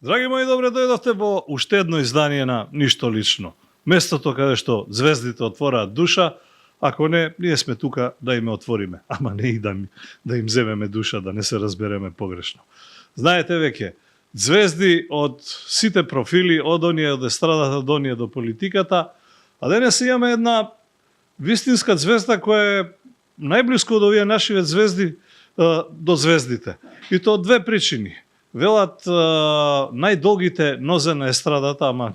Драги мои, добре дојдовте во уште едно издание на Ништо лично. Местото каде што звездите отвораат душа, ако не, ние сме тука да им отвориме, ама не и да им земеме душа, да не се разбереме погрешно. Знаете веќе, звезди од сите профили, од оние од естрадата до оние до политиката, а денес имаме една вистинска звезда која е најблиско од овие нашиве звезди до звездите. И тоа од две причини. Велат најдолгите нозе на естрадата, ама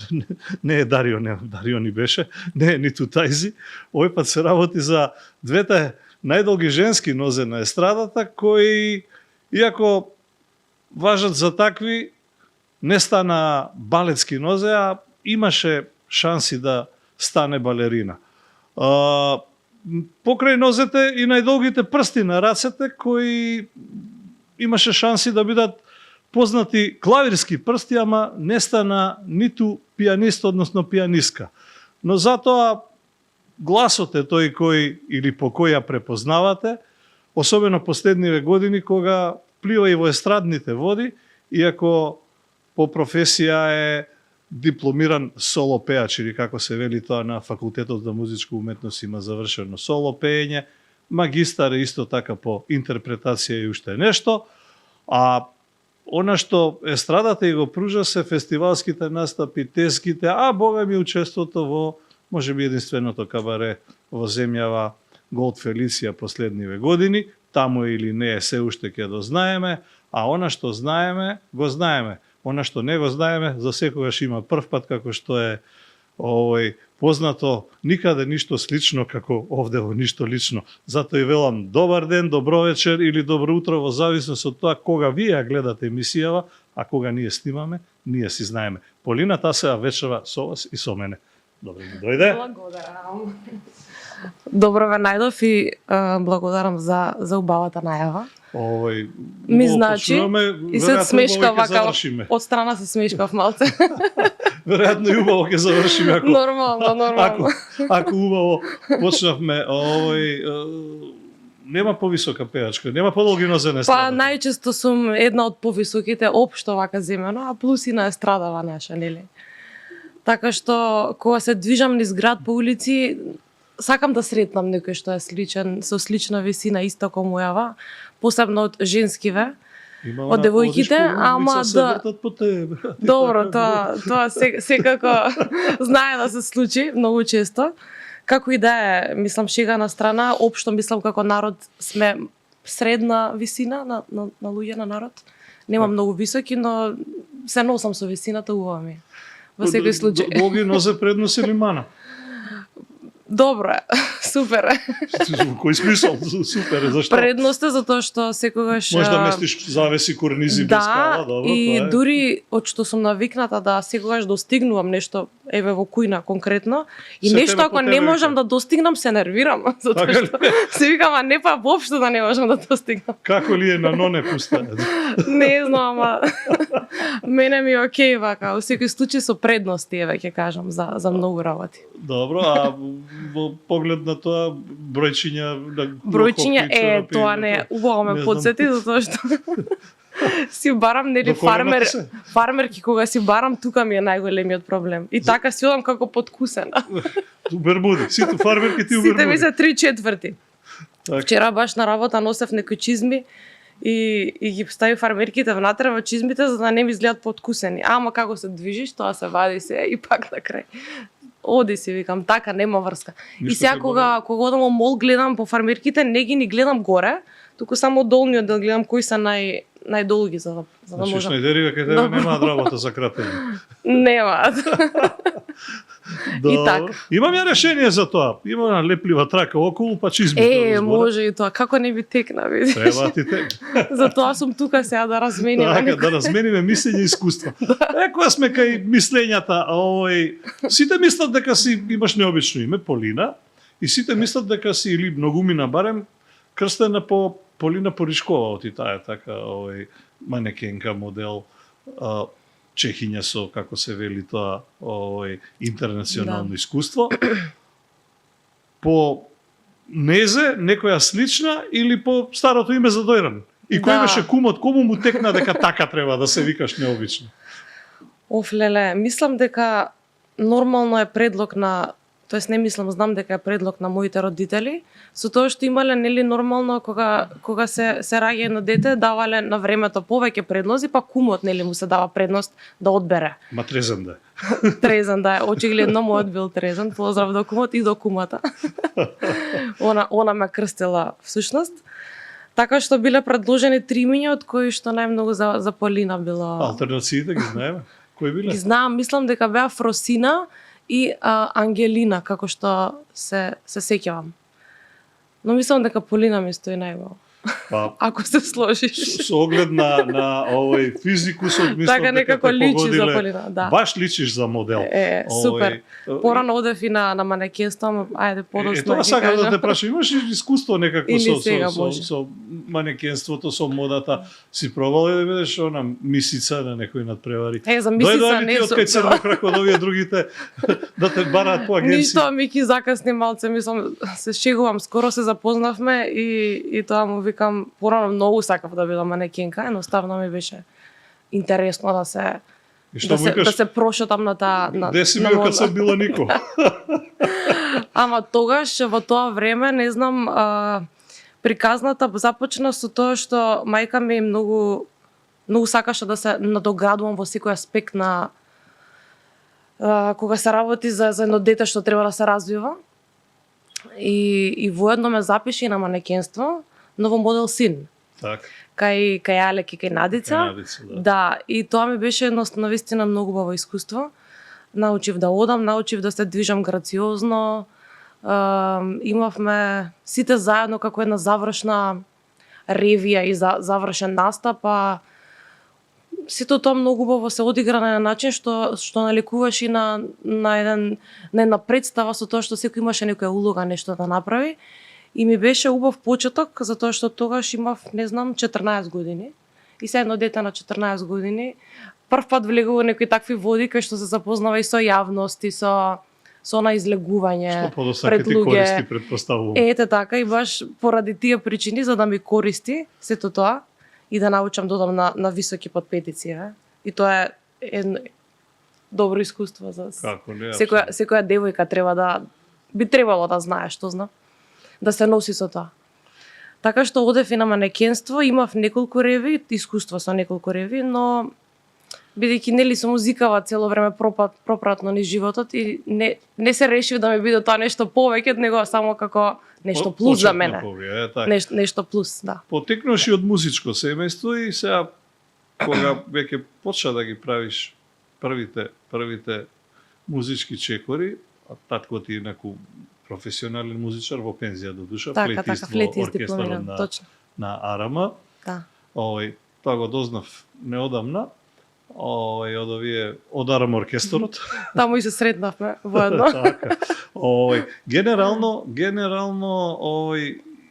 не е Дарио, Дарио ни беше, не е ниту Тајзи. Овој пат се работи за двете најдолги женски нозе на естрадата, кои, иако важат за такви, не стана балетски нозе, а имаше шанси да стане балерина. Покрај нозете и најдолгите прсти на рацете, кои имаше шанси да бидат познати клавирски прсти, ама не стана ниту пианист, односно пианистка. Но затоа гласот е тој кој или по кој ја препознавате, особено последниве години кога плива и во естрадните води, иако по професија е дипломиран соло пеач, или како се вели тоа на Факултетот за музичка уметност има завршено соло пеење, магистар е исто така по интерпретација и уште нешто, а она што естрадата и го пружа се фестивалските настапи, теските, а бога ми учеството во можеби единственото кабаре во земјава Голд Фелиција последниве години, таму или не е се уште ќе дознаеме, а она што знаеме, го знаеме. Она што не го знаеме, за секогаш има прв пат, како што е познато, никаде ништо слично како овде во Ништо лично. Затоа и велам добар ден, добро вечер или добро утро во зависност од тоа кога вие ја гледате емисијава, а кога ние снимаме, ние си знаеме. Полина Тасева вечерва со вас и со мене. Добро ми дојде. Благодарам. Добро ве најдов и благодарам за убавата најава. Ми значи, и се смешка вака, од страна се смешкав малце. Веројатно и убаво ќе завршиме ако Нормално. Ако убаво почнавме, нема повисока пеачка, нема подолги нозе на естрадата. Па најчесто сум една од повисоките општо вака земено, а плюс и на естрадава наша, нели? Така што кога се движам низ град по улици, сакам да сретнам некој што е сличен, со слична висина исто како мојава, посебно од женскиве. Од девојките, ама да... Добро, тоа секако знае да се случи многу често. Како и да е, мислам, шега на страна, општо мислам како народ сме средна висина на луѓе на народ. Нема многу високи, но се носам со висината, убава ми. Во секој случај. Долги нозе предност или мана? Добро е, супер е. Кој смисол? Супер е, зашто? Предност е затоа што секогаш... Може да местиш завеси, корнизи, без скала, добро, и тоа е. дури од што сум навикната да секогаш достигнувам нешто, еве во кујна конкретно, и се нешто ако не можам да достигнам, се нервирам, затоа што се викам, а не па воопшто да не можам да достигнам. Како ли е на ноне пуста? Не знам, ама мене ми е окей вака, во секој случај со предности, еве ќе кажам, за многу работи. Добро, а во поглед на тоа бројчиња тоа не убаво ме подсети затоа што си барам нели фармерки кога си барам, тука ми е најголемиот проблем. И така си одам како подкусена. Бермуди, сите фармерки ти у Бермуди. Сите ми се 3/4. Вчера баш на работа носев некои чизми и ги стави фармерките внатре во чизмите за да не ми изгледат подкусени. Ама како се движиш, тоа се вади се и пак на крај. Оди си, викам, така, нема врска. И сега кога одам во мол гледам по фармерките, не ги ни гледам горе, туку само долниот дел гледам кои се најдолги за да можам. Значи Шнајдерија кај тебе немаат работа за кратење. Немаат. И така. Имам ја решение за тоа. Има една леплива трака околу, па чизми. Може и тоа. Како не би текна, видиш? Треба ти текна. Затоа сум тука сега да размениме. Така, да размениме мислење и искуства. Кога сме кај мислењата, сите мислат дека си имаш необично име, Полина, и сите мислат дека си или многумина барем крстена по Полина Поришкова, оти таа така, манекенка модел, чехиња со, како се вели тоа, интернационално искуство. По незе, некоја слична или по старото име за Дојран? И кој беше кумот, кому му текна дека така треба да се викаш необично? Офлеле, мислам дека нормално е предлог на, тоест не мислам, знам дека е предлог на моите родители, со тоа што имале нели нормално кога се раѓа едно дете, давале на времето повеќе предлози, па кумот нели му се дава предност да одбере. Ма трезен да е. Трезен да е, очигледно мојот бил трезен, поздрав до кумот и до кумата. Она ме крстила всушност. Така што биле предложени 3 имиња, од кои што најмногу за Полина било. Алтернациите ги знаеме. Кои биле? Ги знам, мислам дека беа Фросина и Ангелина, како што се сеќавам. Но мислам дека Полина ми стои најбо. Па, Ако се сложиш. со оглед на овој физикусот, мислам Така дека некако те личи за погодиле. Полина, да. Баш личиш за модел. Супер. Овој, Порано одев и на манекенство, ајде подоцна тоа ќе сакам да кажам. те прашам, имаш ли искуство некако Или сега може. со манекенството, со модата? Си пробала да бидеш она мисица на некој надпревари? За мисица не сум. Дојде ли ти од кај Црнок од овие другите да те бараат по агенција? Ништо, Мики закасни малце, мислам, се шегувам, скоро се запознавме и тоа му викам, порано многу сакав да бидам манекенка, едноставно ми беше интересно да се И што му да викаш? се прошетам на таа на Де си на бил мода. кад сум била Нико? Ама тогаш во тоа време не знам приказната започна со тоа што мајка ми многу сакаше да се надоградувам во секој аспект на кога се работи за едно дете што треба да се развива. И воедно ме запиша и на манекенство, но во модел син. Так, Кај Алек и кај Надица. Надица, да. Да, и тоа ми беше едно навистина многу убаво искуство. Научив да одам, научив да се движам грациозно. Имавме сите заедно како една завршна ревија и завршен настап, сето тоа многу убаво се одигра на начин што наликуваш и на една представа со тоа што секој имаше некоја улога, нешто да направи. И ми беше убав почеток, затоа што тогаш имав, не знам, 14 години. И се едно дете на 14 години, прв пат влегува некои такви води кај што се запознава и со јавност и со она излегување Што подосака пред ти луѓе. користи, предпоставувам. Ете така, и баш поради тие причини, за да ми користи сето тоа и да научам да одам на високи подпетици. И тоа е едно добро искуство за Како не, секоја девојка би требало да знае што знам, да се носи со тоа. Така што одев и на манекенство, имав неколку реви, искуство со неколку реви, но бидејќи нели сум музикава цело време пропратно низ животот и не се решив да ми биде тоа нешто повеќе, него само како нешто плюс за мене. Нешто плюс, да. Потекнуваш и од музичко семејство и сега кога веќе почна да ги правиш првите музички чекори, а татко ти е неку професионален музичар во пензија до душа, Така, флейтист во оркестарот дипломиран, точно. на Арама. Да. Тоа го дознав неодамна. Од овие од Арама оркестарот. Таму и се сретнавме воедно. Така. Генерално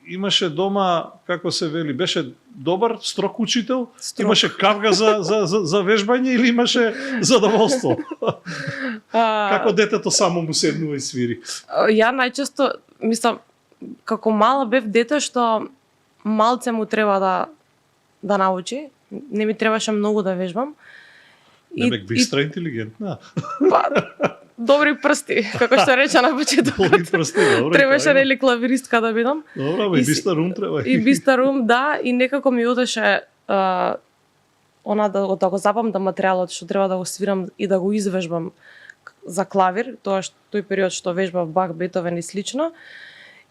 имаше дома, како се вели, беше добар, строг учител, имаше кавга за вежбање или имаше задоволство? Како детето само му седнува и свири? Ја најчесто, мислам, како мала бев дете што малце му треба да научи, не ми требаше многу да вежбам. Не бистра интелигентна. Добри прсти, како што рече на почетокот. Добри прсти, добро. Требаше нели клавиристка да бидам. Добро, и бистарум треба. И бистарум, да, и некако ми одеше она да го запамтам материјалот што треба да го свирам и да го извежбам за клавир, тој период што вежбав Бах, Бетовен и слично.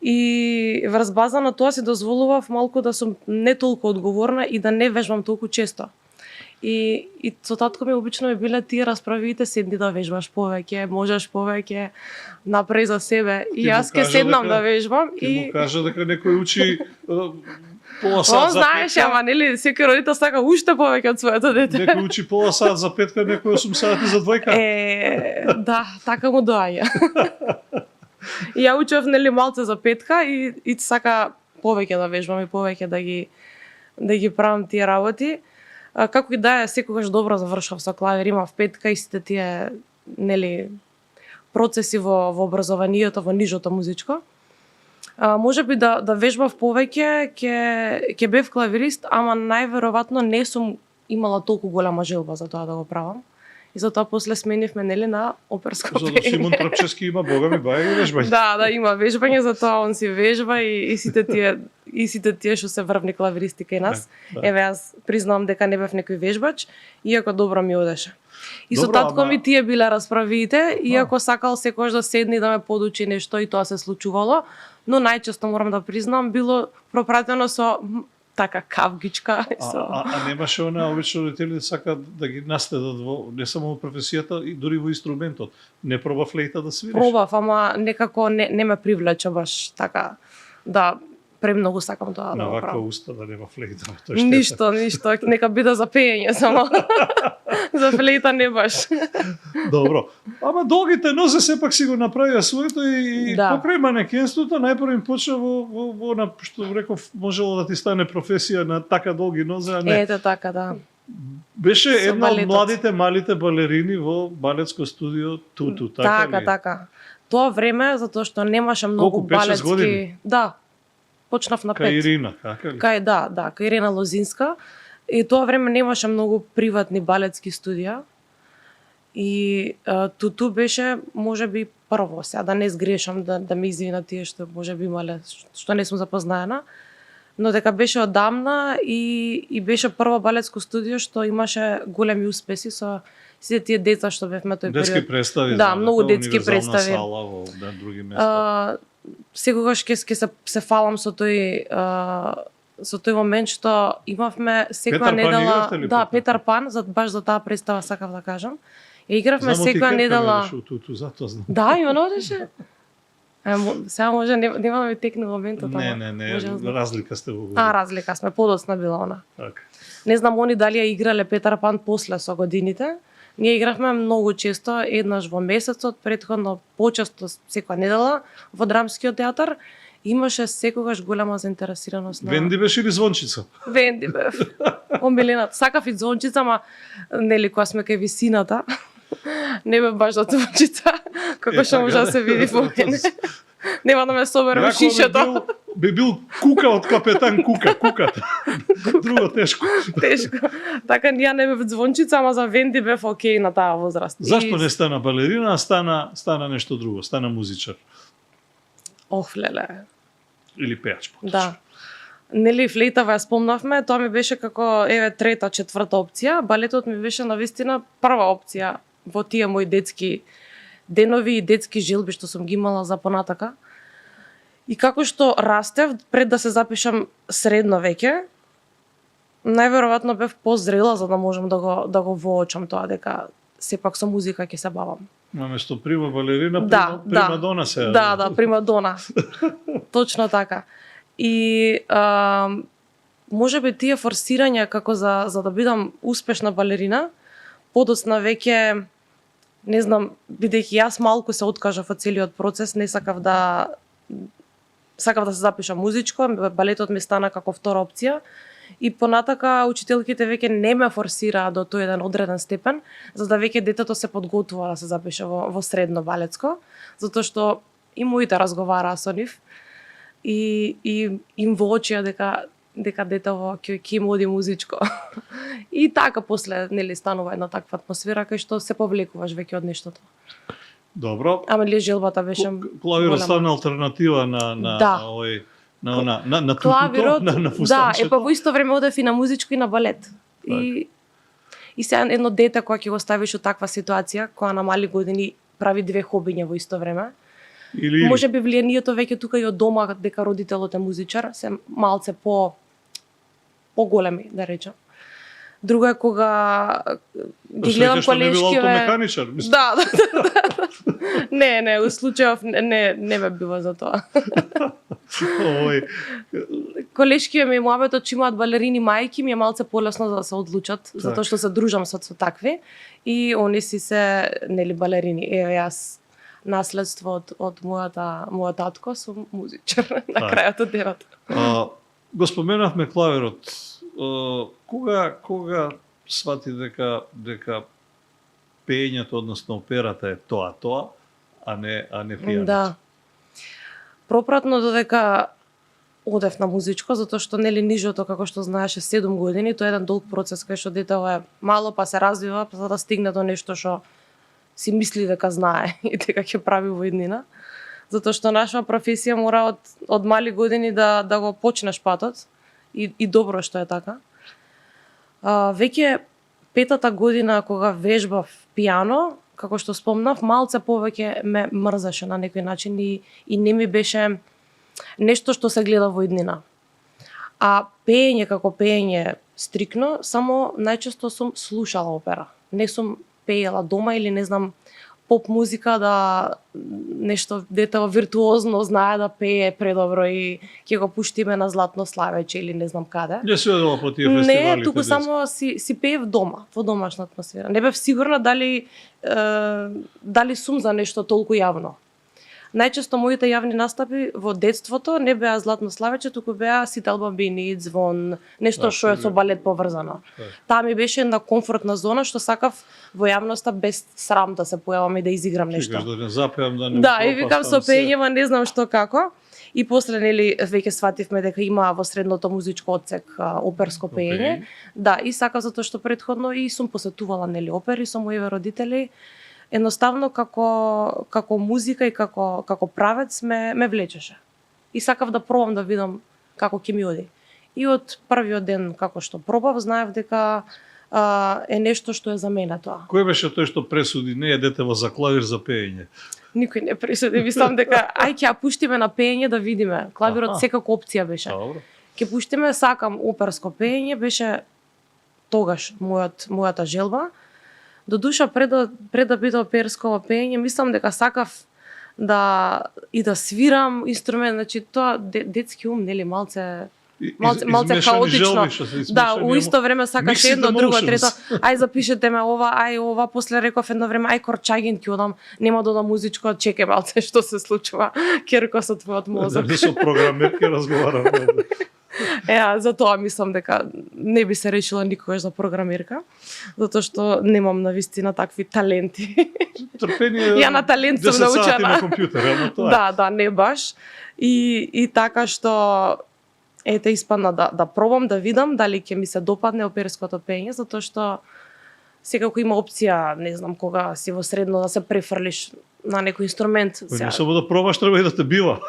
И врз база на тоа си дозволував малку да сум не толку одговорна и да не вежбам толку често. И со татко ми обично ми биле тие расправите, седни да вежбаш повеќе, можеш повеќе, направи за себе. И јас ќе седнам да вежбам и му кажа дека некој учи пола сат он за знаеше, ама нели секој родител сака уште повеќе од своето дете. Некој учи пола сат за петка, некој 8 сати за двојка. Да, така му доаѓа. И ја учев нели малце за петка и сака повеќе да вежбам и повеќе да ги правам тие работи. Како и да е, секогаш добро завршав со клавир, имав петка и сите тие нели процеси во образованието, во нижото музичко. Можеби да вежбав повеќе, ќе бев клавирист, ама најверојатно не сум имала толку голема желба за тоа да го правам. и затоа после сменивме нели на оперско За да пеење. Симон Трпчевски има богами баја и вежбање. Да, има вежбање, затоа он си вежба и сите тие што се врвни клавиристика и нас. Да. Еве јас признавам дека не бев некој вежбач, иако добро ми одеше. И со Добро, татко ама- ми тие биле расправите, иако сакал секогаш да седне и да ме подучи нешто и тоа се случувало, но најчесто морам да признам било пропратено со така кавгичка. А немаше она обично родители сакаат да ги наследат во не само во професијата, и дури во инструментот. Не проба флейта да свириш? Пробав, ама некако не ме привлече баш така да премногу сакам тоа да На го ваква правам. уста да нема флейта. Тоа штета. Ништо, нека биде за пеење само. За флейта не баш. Добро. Ама долгите нозе сепак си го направија своето и Да. покрај манекенството најпрво им почна во на што реков можело да ти стане професија на така долги нозе, а не. Ете така, да. Беше со една од балетот. младите малите балерини во балетско студио Туту, така Така, ли? така. Тоа време затоа што немаше многу Колку, 5-6 балетски. години? Да. Почнав на 5. Кај Ирина, така ли? Кај кај Ирина Лозинска. И тоа време немаше многу приватни балетски студија. И Туту беше можеби прво, сега да не сгрешам, да ме извина тие што можеби имале што не сум запознаена, но дека беше одамна и беше прво балетско студио што имаше големи успеси со сите тие деца што бевме тој Детски период. представи. Да, знам, многу дека детски универзална представи. Сала во други места. Секогаш ќе се фалам со тој момент што имавме секоја Петар Пан недела, игравте ли, да, Петар Петар Пан, баш за таа представа сакав да кажам. Ја игравме Знам, секоја недела. Од Туту, затоа знам. Да, имено одеше. Сега може нема да ми текне моментот, ама. Не, може да знам. разлика сте во Разлика сме, подоцна била она. Така. Не знам они дали ја играле Петар Пан после со годините. Ние игравме многу често, еднаш во месецот, претходно почесто секоја недела во Драмскиот театар. Имаше секогаш голема заинтересираност на Венди беше или Звончица? Венди бев. Омилената. Сакав и звончица, ама нели кога сме кај висината, не бев баш за звончица, како што така, може да се види во мене. Нема да ме собере во шишето. Би бил Кука од Капетан Кука, Куката. Друго тешко. Тешко. Така ја не бев звончица, ама за Венди бев окей на таа возраст. Зашто не стана балерина, а стана нешто друго, стана музичар Ох, леле. или пеач? Да. Нели флейтава ја спомнавме, тоа ми беше како еве трета, четврта опција, балетот ми беше навистина прва опција во тие мои детски денови и детски желби што сум ги имала за понатака. И како што растев, пред да се запишам средно веќе, најверојатно бев позрела за да можам да го воочам тоа дека сепак со музика ќе се бавам. Наместо прима балерина, Да, прима дона се. Да, примадона. Точно така. И можеби тие форсирања како за да бидам успешна балерина, подоцна веќе не знам, бидејќи јас малку се откажав од целиот процес, не сакав да се запишам музичко, балетот ми стана како втора опција. И понатака учителките веќе не ме форсираа до тој еден одреден степен, за да веќе детето се подготвува да се запише во средно балетско, затоа што и моите разговараа со нив и им воочија дека детево ќе им оди музичко. И така после нели станува една таква атмосфера кај што се повлекуваш веќе од нештото. Добро. Ама ли желбата беше Клавирот стана алтернатива на Да. овој на клавирот, тутуто, на да, фустанчето. во исто време одев и на музичко и на балет. И сега едно дете кога ќе го ставиш во таква ситуација, кога на мали години прави две хобиња во исто време. Или Може би влијанието веќе тука и од дома дека родителот е музичар, се малце поголеми, да речам. Друго е кога ги гледам колешкиве. автомеханичар, мислам. Да. Не, у случајов не ме бива за тоа. Овој Колешкиве ми муабетот че имаат балерини мајки ми е малце полесно за да се одлучат, затоа што се дружам со такви и они си се нели балерини. Еве јас наследство од мојот татко сум музичар на крајот од денот. Го споменавме клавирот. Кога свати дека пеењето, односно операта е тоа, а не пијаното? Да. Пропратно додека одев на музичко, затоа што нели нижото, како што знаеше, 7 години, тоа е еден долг процес кај што детето е мало па се развива, па за да стигне до нешто што си мисли дека знае и дека ќе прави во иднина. Затоа што наша професија мора од мали години да го почнеш патот и добро што е така. Веќе 5-та година кога вежбав пијано, како што спомнав, малце повеќе ме мрзаше на некој начин и не ми беше нешто што се гледа во иднина. А пеење како пеење стрикно, само најчесто сум слушала опера. Не сум пеела дома или не знам поп музика да нешто детето виртуозно знае да пее предобро и ќе го пуштиме на Златно славече или не знам каде. Не се одела по тие фестивали. Не, туку само си пеев дома, во домашна атмосфера. Не бев сигурна дали сум за нешто толку јавно. Најчесто моите јавни настапи во детството не беа Златно славече, туку беа Сите бамбини, Звон, нешто што е со балет поврзано. Таа ми беше една комфортна зона што сакав во јавноста без срам да се појавам и да изиграм нешто. Да не запеам, да не. Да, и викам со пеењева не знам што како. И после нели веќе свативме дека има во средното музичко одсек оперско пеење. Да, и сакав затоа што претходно и сум посетувала нели опери со моите родители. Едноставно како музика и како правец ме влечеше. И сакав да пробам да видам како ќе ми оди. И од првиот ден како што пробав, знаев дека е нешто што е за мене тоа. Кој беше тој што пресуди не е детево за клавир за пеење? Никој не пресуди, мислам дека ај ќе ја пуштиме на пеење да видиме. Клавирот секако опција беше. Добро. Ќе пуштиме, сакам оперско пеење, беше тогаш мојата желба. Додуша пред да биде оперско пеење, мислам дека сакав да свирам инструмент, значи тоа детски ум, нели, малце хаотично. Да, у исто време сакаш едно, друго, трето. Ај запишете ме ова, после реков едно време, ај Корчагин ќе одам, нема да одам музичко, чекај малце што се случува, Керко со твојот мозок. Да со програмерки разговараме. За тоа мислам дека не би се решила никогаш за програмерка, затоа што немам навистина такви таленти. Трпение. Ја на талент сум научена. на компјутер, ама тоа. Да, не баш. И така што испадна да пробам да видам дали ќе ми се допадне оперското пеење, затоа што секако има опција, не знам, кога си во средно да се префрлиш на некој инструмент. Не само да пробаш, треба и да те бива.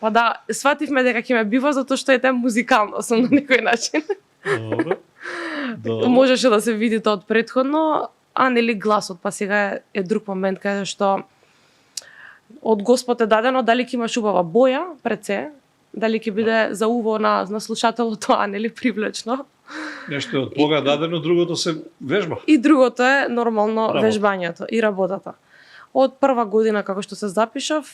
Па да, свативме дека ќе ме бива затоа што е музикално сум на некој начин. Добро. Можеше да се види тоа од претходно, а нели гласот, па сега е друг момент каде што од Господ е дадено дали ќе имаш убава боја пред се, дали ќе биде за уво на слушателот тоа нели привлечно. Нешто од Бога дадено, другото се вежба. И другото е нормално вежбањето и работата. Од прва година како што се запишав,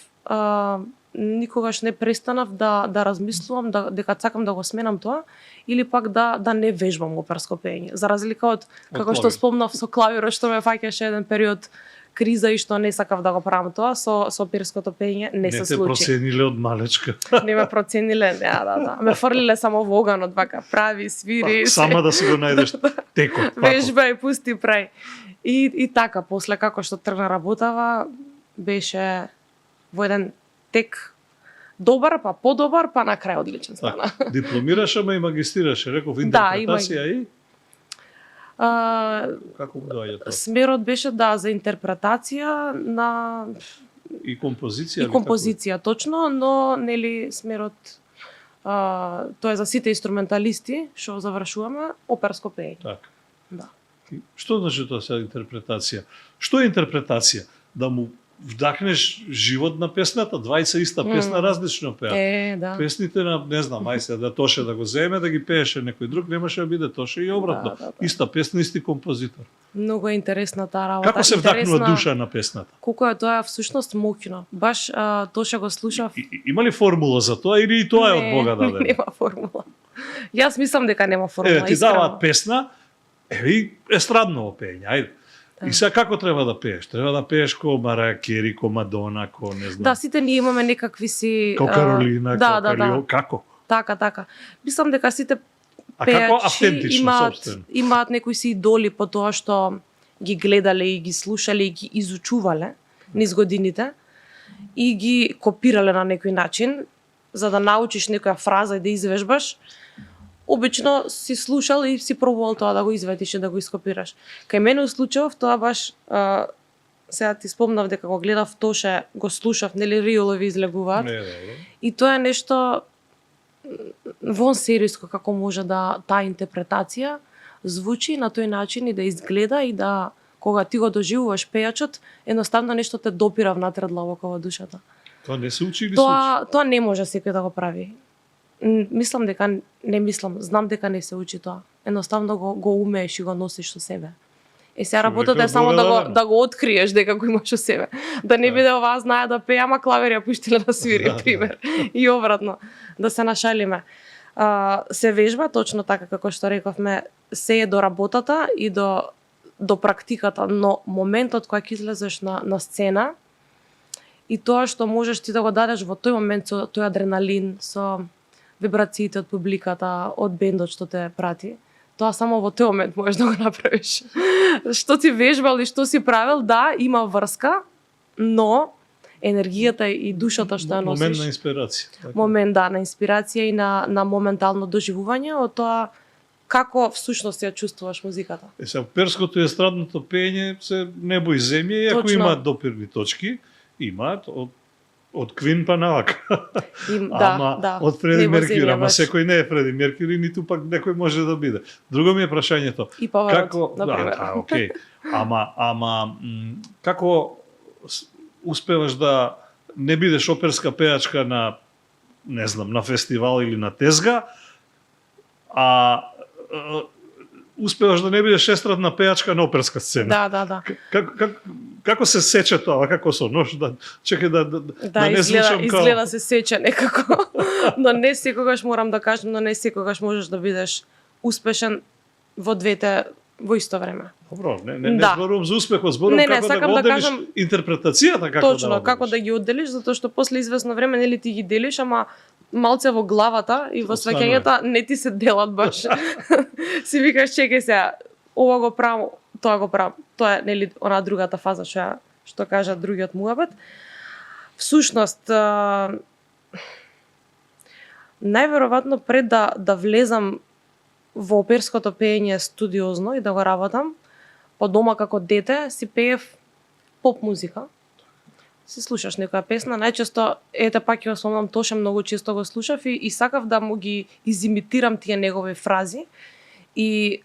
никогаш не престанав да размислувам дека сакам да го сменам тоа или пак да не вежбам оперско пеење. За разлика од како што спомнав со клавирот што ме фаќаше еден период криза и што не сакав да го правам тоа, со оперското пеење не се случи. Не те процениле од малечка. Не ме процениле, да. Ме фрлиле само во оганот, вака, прави, свири. Сама да си го најдеш текот. Вежба и пусти, прави. И така, после како што тргна работава, беше во еден тек добар, па подобар, па на крај одличен стана. Дипломираш, ама и магистрираше, реков интерпретација и како доаѓа тоа? Смерот беше за интерпретација на и композиција. И композиција точно, но нели смерот тоа е за сите инструменталисти што завршуваме оперско пеење. Така. Да. Што значи тоа се интерпретација? Што е интерпретација? Да му вдахнеш живот на песната, двајца иста песна различно пеат. Да. Песните на, не знам, ајде да Тоше да го земе, да ги пееше некој друг, немаше да биде Тоше и обратно. Да. Иста песна, исти композитор. Многу е интересна таа работа. Како се вдахнува душа на песната? Колку е тоа всушност моќно. Баш Тоше го слушав. Има ли формула за тоа или и тоа е од Бога дадено? Нема формула. Јас мислам дека нема формула. Ти даваат песна, и естрадно пеење, ајде. И сега како треба да пееш? Треба да пееш ко Мараја Кери, ко Мадона, ко не знам. Да, сите ние имаме некакви си ко Каролина, ко Калио, како? Така. Мислам дека сите пеачи имаат некои си идоли по тоа што ги гледале и ги слушале и ги изучувале низ годините и ги копирале на некој начин за да научиш некоја фраза и да извежбаш, обично си слушал и си пробувал тоа да го извадиш и да го ископираш. Кај мене случајов тоа баш сега ти спомнав дека го гледав Тоше, го слушав, нели Риолови излегуваат. И тоа е нешто вон серијско како може да таа интерпретација звучи на тој начин и да изгледа и да кога ти го доживуваш пејачот, едноставно нешто те допира внатре длабоко во душата. Тоа не се учи или се учи? Тоа не може секој да го прави. Знам дека не се учи тоа. Едноставно го умееш и го носиш со себе. Сега работата е само да го откриеш дека го имаш со себе. Да не биде оваа знае да пее, ама клавир ја пуштиле да свири, пример. И обратно, да се нашалиме. Се вежба точно така како што рековме, се е до работата и до практиката, но моментот кога ќе излезеш на сцена и тоа што можеш ти да го дадеш во тој момент со тој адреналин, со вибрациите од публиката, од бендот што те прати, тоа само во тој момент можеш да го направиш. Што си вежбал и што си правил, да, има врска, но енергијата и душата што ја носиш. Момент на инспирација. Така. Момент, да, на инспирација и на моментално доживување од тоа како всушност ја чувствуваш музиката. Сега, перското и естрадното пеење се небо и земја, иако имаат допирни точки, имаат од Квин па навака. Ама од Фреди Меркюри, ама секој не е Фреди Меркюри, ниту пак некој може да биде. Друго ми е прашањето. И Паварот, например. Окей. Ама како успеваш да не бидеш оперска пејачка на, не знам, на фестивал или на тезга, а успеваш да не бидеш естрадна пејачка на оперска сцена. Да. Како се сече тоа, како со нож, чекај да не звучам како... изгледа се сече некако. Но не секогаш морам да кажам, но не секогаш можеш да бидеш успешен во двете во исто време. Добро, не зборувам за успехот, зборувам како да го одделиш интерпретацијата, како точно, како да ги одделиш, затоа што после известно време нели ти ги делиш, ама малце во главата и во сваќањата не ти се делат баш. Си викаш, чекај сега, ова го правам, тоа го правам. Тоа е нели она другата фаза што кажа другиот муабет. Всушност најверојатно пред да влезам во оперското пеење студиозно и да го работам, по дома како дете си пеев поп музика. Си слушаш некоја песна, најчесто, пак ја спомнам, Тоше многу често го слушав и сакав да му ги изимитирам тие негови фрази и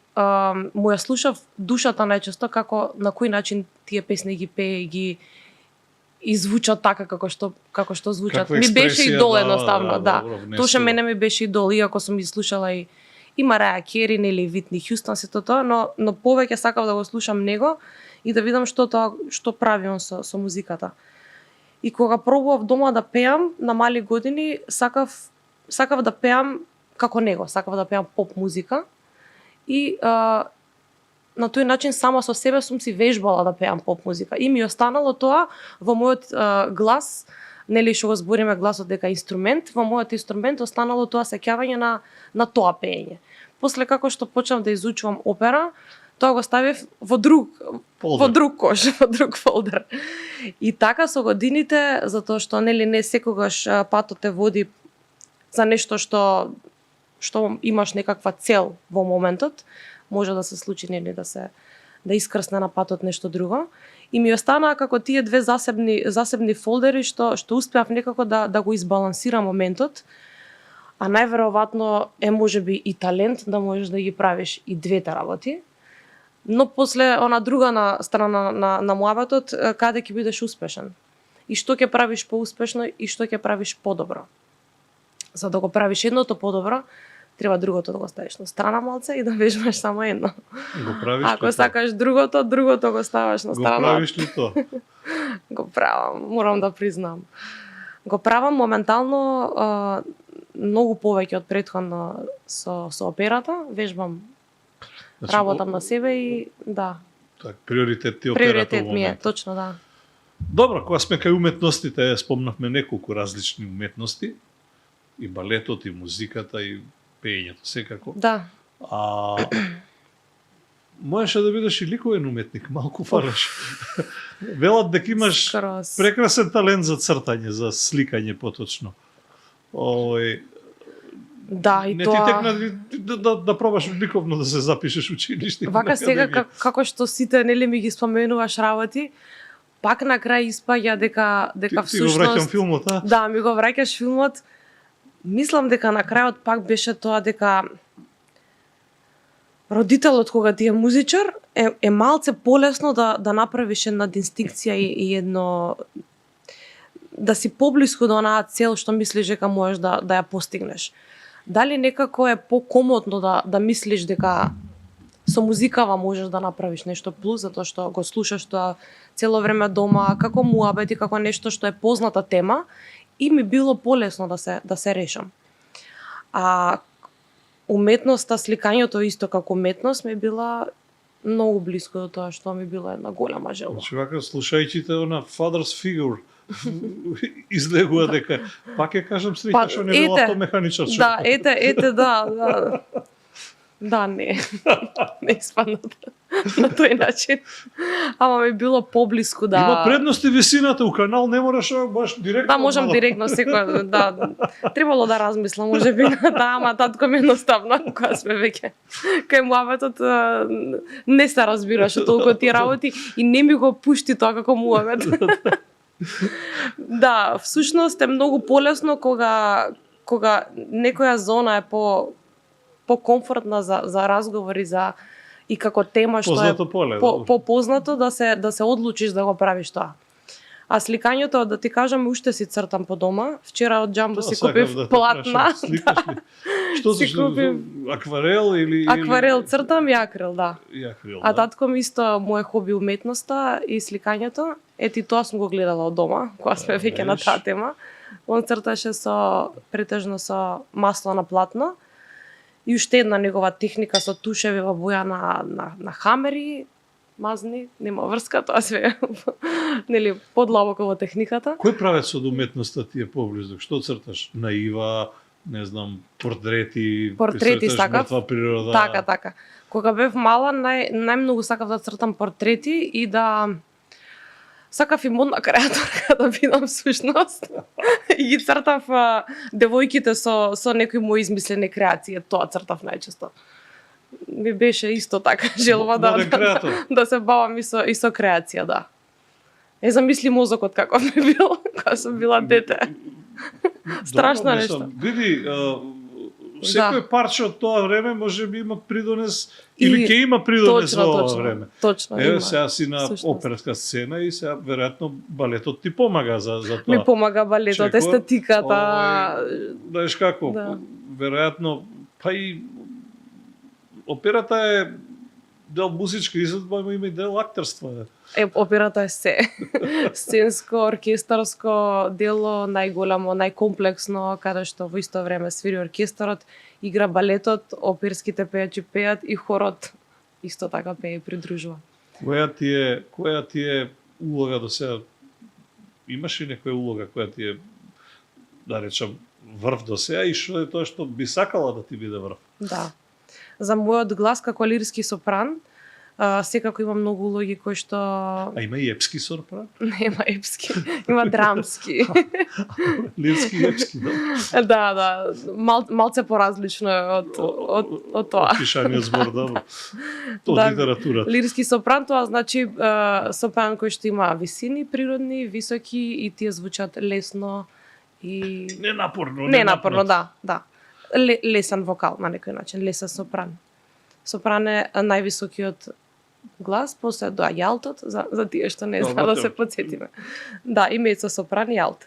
му ја слушав душата најчесто како на кој начин тие песни ги пее и ги звучат така како што звучат. Ми беше идол едноставно, да. Тоше мене ми беше идол, иако сум ги слушала и Мараја Кери или Витни Хјустон, сето тоа, но повеќе сакав да го слушам него и да видам што прави он со музиката. И кога пробував дома да пеам на мали години, сакав да пеам како него, сакав да пеам поп музика и на тој начин само со себе сум си вежбала да пеам поп музика. И ми останало тоа во мојот глас, нели што го збориме гласот дека инструмент, во мојот инструмент останало тоа сеќавање на тоа пеење. После како што почнав да изучувам опера, тоа го ставив во друг кош, во друг фолдер. И така со годините, затоа што нели не секогаш патот те води за нешто што имаш некаква цел во моментот, може да се случи нели да искрсне на патот нешто друго. И ми останаа како тие две засебни фолдери што успеав некако да го избалансирам моментот. А најверојатно е можеби и талент да можеш да ги правиш и двете работи. Но после она друга страна на муабетот, каде ќе бидеш успешен. И што ќе правиш поуспешно и што ќе правиш подобро. За да го правиш едното подобро, треба другото да го ставиш на страна малце и да вежбаш само едно. Ако сакаш другото го ставаш на страна. Го правиш ли тоа? Го правам, морам да признам. Го правам моментално многу повеќе од претходно со операта, вежбам, работам на себе и да. Так, приоритет ти операта во моментот. Приоритет ми е, точно да. Добро, кога сме кај уметностите, спомнавме неколку различни уметности, и балетот, и музиката, и пеењето, секако. Да. Можеше да бидеш и ликовен уметник, малку фалеш. Велат дека имаш прекрасен талент за цртање, за сликање поточно. Да, и не тоа... ти текна да пробаш ликовно да се запишеш училиште. Вака сега како што сите нели ми ги споменуваш работи, пак на крај испаѓа дека Ти го всушност враќам филмот, а? Да, ми го враќаш филмот. Мислам дека на крајот пак беше тоа дека родителот кога ти е музичар е малце полесно да направиш една дистинкција и едно да си поблиску до онаа цел што мислиш дека можеш да ја постигнеш. Дали некако е покомотно да мислиш дека со музикава можеш да направиш нешто плюс, затоа што го слушаш тоа цело време дома, како муабет и како нешто што е позната тема, и ми било полесно да се решам. А уметноста, сликањето исто како уметност ми била многу блиско до тоа што ми била една голема желба. Значи вака слушајќите на Father's Figure излегува дека пак ја кажам среќа што не била автомеханичар. Да, ете, да. Да, не испадна на тој начин. Ама ми било поблиску да... Има предности висината, у канал не мораш баш директно... Да, можам директно секој, да. Требало да размислам, можеби, да, ама татко ми едноставно, кога сме веќе кај муабетот не се разбираше толку тие работи и не ми го пушти тоа како муабет. Да, всушност е многу полесно кога некоја зона е по-комфортна за разговори и како тема што познато е поле, по-познато да се одлучиш да го правиш тоа. А сликањето, да ти кажам, уште си цртам по дома. Вчера од Џамбо си купив платна. Што си акварел или акварел цртам и акрил, да. Акрил, а татко ми исто му е хоби уметноста и сликањето. Ети тоа сум го гледала од дома, кога сме веќе на таа тема. Он црташе претежно со масло на платно. И уште една негова техника со тушеви во боја на хамери, мазни, нема врска, тоа све нели подлабоко во техниката. Кој правец од уметноста ти е поблизок? Што црташ? Наива, не знам, портрети сакав. Мртва природа. Така. Кога бев мала, најмногу сакав да цртам портрети и да сакав и модна креаторка да бидам всушност. И ги цртав девојките со некои мои измислени креации, тоа цртав најчесто. Ми беше исто така желба да се бавам и со креација, да. Замисли мозокот каков ми бил кога сум била дете. Страшно нешто. Види, секој парче од тоа време може би има придонес или ќе има придонес во ова време. Точно. Еве сега си на оперска сцена и сега веројатно балетот ти помага за тоа. Ми помага балетот, естетиката. Знаеш како, веројатно па и операта е дел музичка изvedба, има и дел актерство. Операта е се. Сценско, оркестарско дело, најголемо, најкомплексно, каде што во исто време свири оркестарот, игра балетот, оперските пејачи пеат и хорот исто така пее и придружува. Која ти е улога до сега? Имаш ли некоја улога која ти е, да речам, врв до сега и што е тоа што би сакала да ти биде врв? Да. За мојот глас како лирски сопран, секако има многу улоги кои што... А има и епски сопран? Нема епски, има драмски. Лирски и епски, да? Да, малце поразлично од тоа. Од пишаниот збор, да, од литературата. Лирски сопран, тоа значи сопран кој што има висини природни, високи и тие звучат лесно и... Ненапорно, да. Лесен вокал на некој начин, лесен сопран. Сопран е највисокиот глас, после доа јалтот, за тие што не знаат да се подсетиме. Да, и мецо сопран и јалт.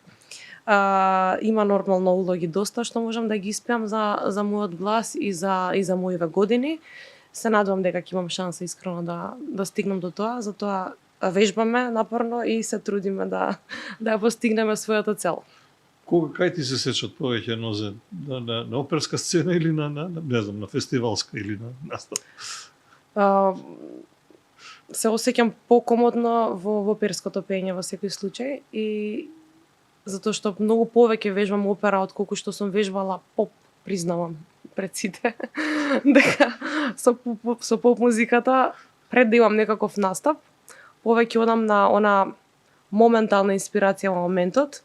Има нормално улоги доста што можам да ги испеам за мојот глас и за моите години. Се надевам дека ќе имам шанса искрено да стигнам до тоа, затоа вежбаме напорно и се трудиме да ја постигнеме својата цел. Кај ти се сечат повеќе нозе на оперска сцена или не знам, на фестивалска или на настап? Се осеќам покомодно во оперското пеење во секој случај и затоа што многу повеќе вежбам опера отколку што сум вежбала поп, признавам пред сите. Дека со поп музиката пред да имам некаков настап, повеќе одам на она моментална инспирација во моментот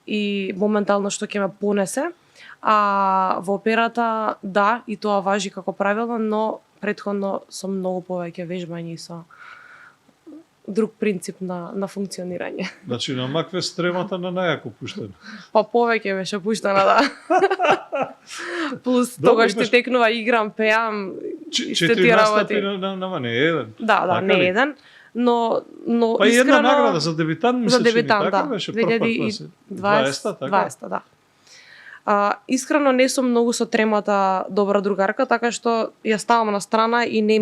и моментално што ќе ме понесе. А во операта, да, и тоа важи како правило, но претходно со многу повеќе вежбање и со друг принцип на функционирање. Значи на Маквест тремата на најако пуштена. Па повеќе беше пуштена, да. Плюс Добро, тогаш имаш- ще текнува, играм, пеам, и сте 4 тие настапи работи. на не еден. Да, Така не ли? еден, но Па и една искрено... награда за дебитант ми За се чини, дебитант, така да. беше прв пат 2020, 20, така? 20, да. Искрено не сум многу со тремата добра другарка, така што ја ставам на страна и не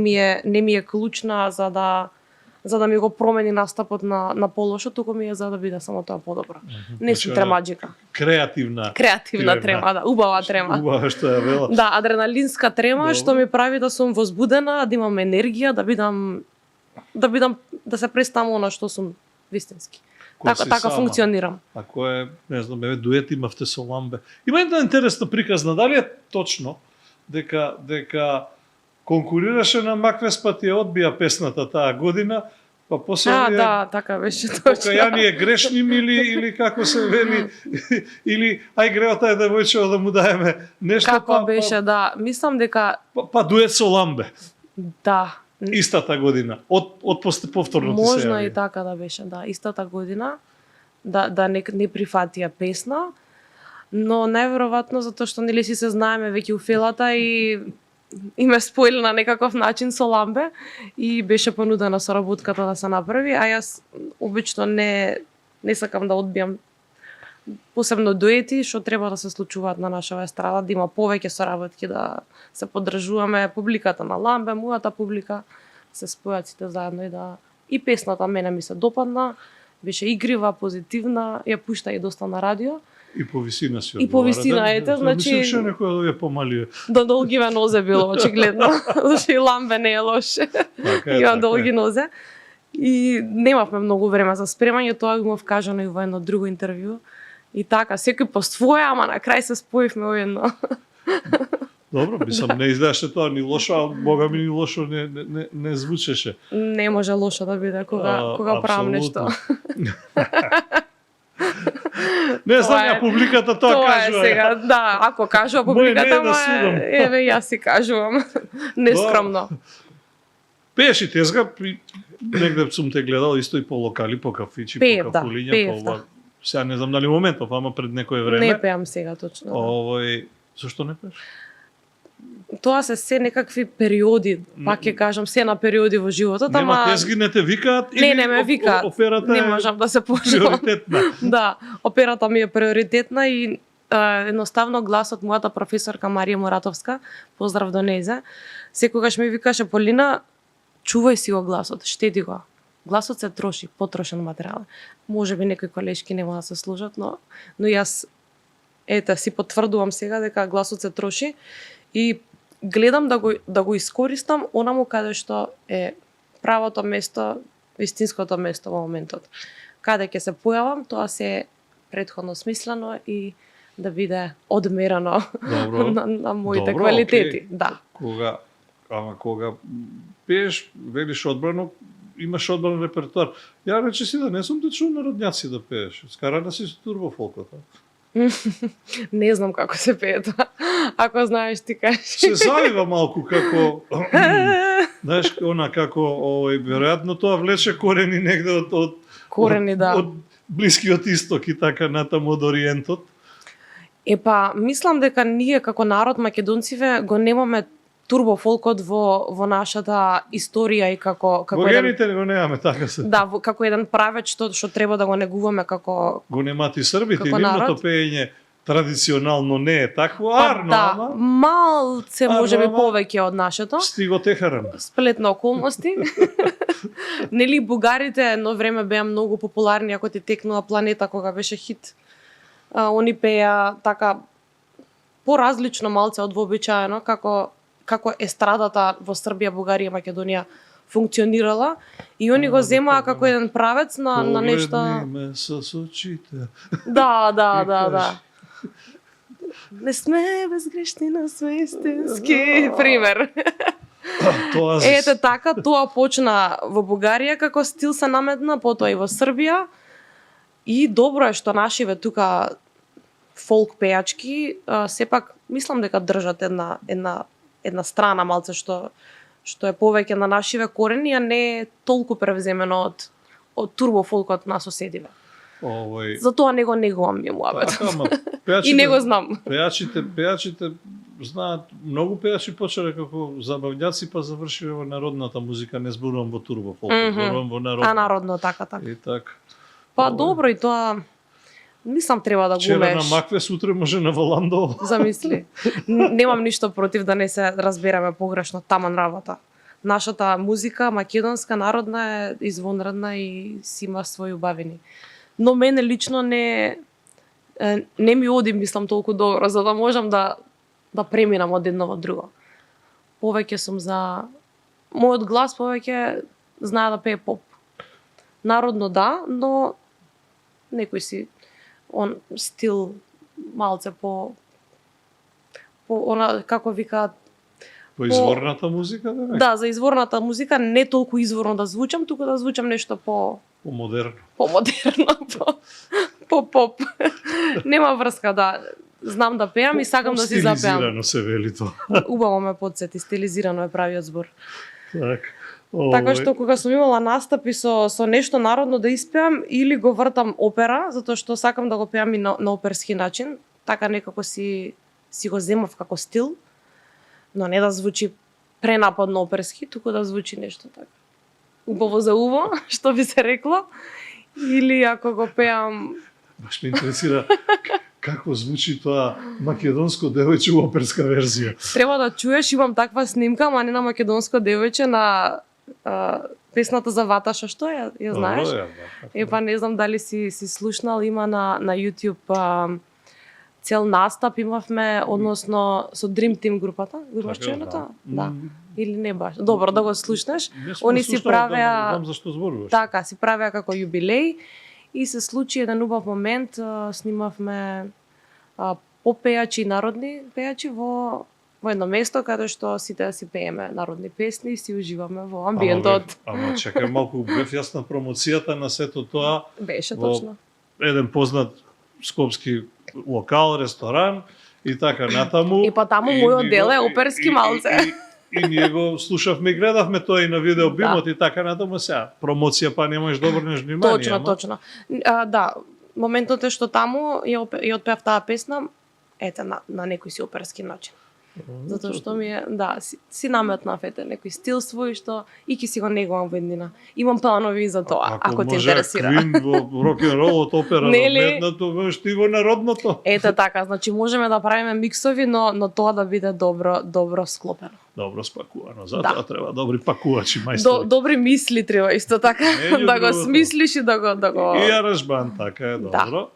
ми е клучна за да ми го промени настапот на полошо, туку ми е за да биде само тоа подобро. Не сум Значи, тремаджика. Креативна. Креативна трема, да, убава трема. Убава што ја вела. Да, адреналинска трема Добро. што ми прави да сум возбудена, да имам енергија, да се представам она што сум вистински. Кој си Така сама. функционирам. Ако е, не знам, дует имавте со Ламбе. Има една интересна приказна, дали е точно дека конкурираше на Маквест, па ти ја одбија песната таа година, па после Да, така беше точно. покаяние грешним или како се вели, или ај греота е девојчево да му даеме нешто, Како беше, да. Мислам дека па дует со Ламбе, да. истата година, од повторно ти се Можно јави. и така да беше, да. Истата година да не прифатија песна, но најверојатно затоа што нели си се знаеме веќе у фелата и ме споили на некаков начин со Ламбе и беше понудена соработката да се направи, а јас обично не сакам да одбијам посебно дуети што треба да се случуваат на нашава естрада, да има повеќе соработки, да се поддржуваме публиката на Ламбе, мојата публика, се спојат сите заедно и песната мене ми се допадна, беше игрива, позитивна, ја пушта и доста на радио. И по висина си И по висина, ете, значи- Мислам, што некој да ја помалија. До долгиве нозе било очигледно, зашто и Ламбе не е лош. Така е, Имам така долги е. нозе. И немавме многу време за спремање, тоа го вкажано и во едно друго интервју. И така, секој по своја, ама на крај се споивме во едно. Добро, мислам, не изгледаше тоа ни лошо, а бога ми ни лошо не звучеше. Не може лошо да биде кога правам нешто. Не знам, Тоа е- ја публиката тоа Тоа кажува. е сега, да, ако кажува Мој не публиката, е да судам. еве јас си кажувам. Нескромно. Пееш и тезга, негде сум те гледал исто и по локали, по кафичи, Пеев, по да, кафулиња, пеев, по ова. Сега не знам дали моментов, ама пред некое време. Не пеам сега точно. Да. Овој, зашто не пееш? Тоа се некакви периоди, пак ќе кажам, се на периоди во животот, Нема ама тезги, не те викаат? не или ме викаат. Операта Не е можам да се пожелам. приоритетна. Да, операта ми е приоритетна и едноставно гласот мојата професорка Марија Муратовска, поздрав до нејзе, секогаш ми викаше: Полина, чувај си го гласот, штеди го. Гласот се троши, потрошен материјал. Може би некои колешки нема да се служат, но јас си потврдувам сега дека гласот се троши и гледам да го искористам онаму каде што е правото место, вистинското место во моментот. Каде ќе се појавам, тоа се е претходно смислено и да биде одмерено Добро. на моите Добро, квалитети. окей. Да. Кога пееш, велиш одбрано, имаш одбран репертуар. Ја рече си да не сум те чуo народњаци да пееш. Скарана си со турбофолкото. Не знам како се пее тоа. Ако знаеш, ти кажеш. Се завива малку како знаеш она како веројатно тоа влече корени негде од Корени, да. од Блискиот исток и така натаму од Ориентот. Епа, мислам дека ние како народ македонциве го немаме турбофолкот во нашата историја и како Во гените го немаме, така се. Да, како еден правец што треба да го негуваме како Го немат и србите, и како нивното народ. пеење традиционално не е такво, арно, да, ама малце можеби ама- повеќе од нашето. стиго техаран. Сплет на околности. Нели бугарите едно време беа многу популарни ако ти текнува Планета кога беше хит. Они пеа така поразлично малце од вообичаено како естрадата во Србија, Бугарија, Македонија функционирала и они го земаа како еден правец на нешто. Погледни ме со очите. Да. Не сме безгрешни, но сме истински. Пример. Тоа Ете така, тоа почна во Бугарија како стил се наметна, потоа и во Србија. И добро е што нашиве тука фолк пејачки, сепак мислам дека држат една страна малце што е повеќе на нашиве корени, а не е толку превземено од турбо фолкот на соседиве. Затоа не го негувам ми муабет. И не го знам. Пејачите знаат, многу пејачи почнале како забавњаци, па завршиле во народната музика, не зборувам во турбо фолк, зборувам во народно. А народно, така. И така. Па добро, и тоа мислам треба да го умееш. Вчера на Макве, сутре може на Валандово. Замисли. Немам ништо против да не се разбереме погрешно, таман работа. Нашата музика, македонска, народна е извонредна и си има своји убавини. Но мене лично не ми оди, мислам, толку добро, за да можам да преминам од едно во друго. Повеќе сум за... Мојот глас повеќе знае да пее поп. Народно да, но некој си стил малце по она, како викаат, По изворната музика, да? Да, за изворната музика не толку изворно да звучам, туку да звучам нешто по-модерно. По-модерно, по поп. Нема врска, да. Знам да пеам и сакам да си запеам. Стилизирано се вели тоа. Убаво ме подсети, стилизирано е правиот збор. Така што кога сум имала настапи со нешто народно да испеам или го вртам опера, затоа што сакам да го пеам и на оперски начин, така некако си го земав како стил, но не да звучи пренападно оперски, туку да звучи нешто така. Убаво за уво, што би се рекло, или ако го пеам... Баш ме интересира како звучи тоа македонско девојче во оперска верзија. Треба да чуеш, имам таква снимка, ама не на македонско девојче, на песната за Ваташа, што ја знаеш? Па не знам дали си слушнал, има на YouTube цел настап имавме, односно со Dream Team групата, чуената? Да. Или не баш. Добро, да го слушнеш. Они си правеа... Знам зашто зборуваш. Така, си правеа како јубилеј и се случи еден убав момент, снимавме попејачи и народни пејачи во едно место каде што сите си пееме народни песни и си уживаме во амбиентот. Ама чекај малку, бев јас на промоцијата на сето тоа. Беше точно. Еден познат скопски локал, ресторан и така натаму. И па таму мојот дел е оперски малце. И ние го слушавме и гледавме тоа и на видео бимот и така натаму сега. Промоција па немаш добро внимание. Точно. Да, моментот е што таму ја отпеав таа песна, на некој си оперски начин. Затоа што ми е, да, си наметнав некој стил свој што и ки си го негувам во еднина. Имам планови за тоа, ако те интересира. Ако може Квин во рок-н-ролот, опера, медното, можеш ти во народното. Така, значи можеме да правиме миксови, но тоа да биде добро склопено. Добро спакувано, затоа треба добри пакувачи, мајстори. Добри мисли треба исто така, да го смислиш и да го... И аранжман, така е, добро.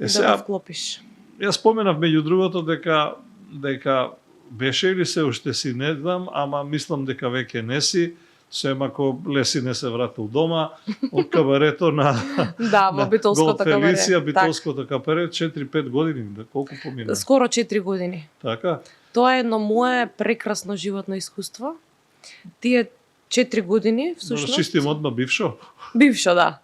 Да го вклопиш. Јас споменав меѓу другото дека беше или се уште си, не знам, ама мислам дека веќе не си, семако Леси не се вратил дома, од кабарето на да, во Битолското кабаре. Фелиција, Битолското кабаре, 4-5 години, колку помина? Скоро 4 години. Така? Тоа е едно мое прекрасно животно искуство. Тие 4 години, всушност... Чистим одма бившо? Бившо, да.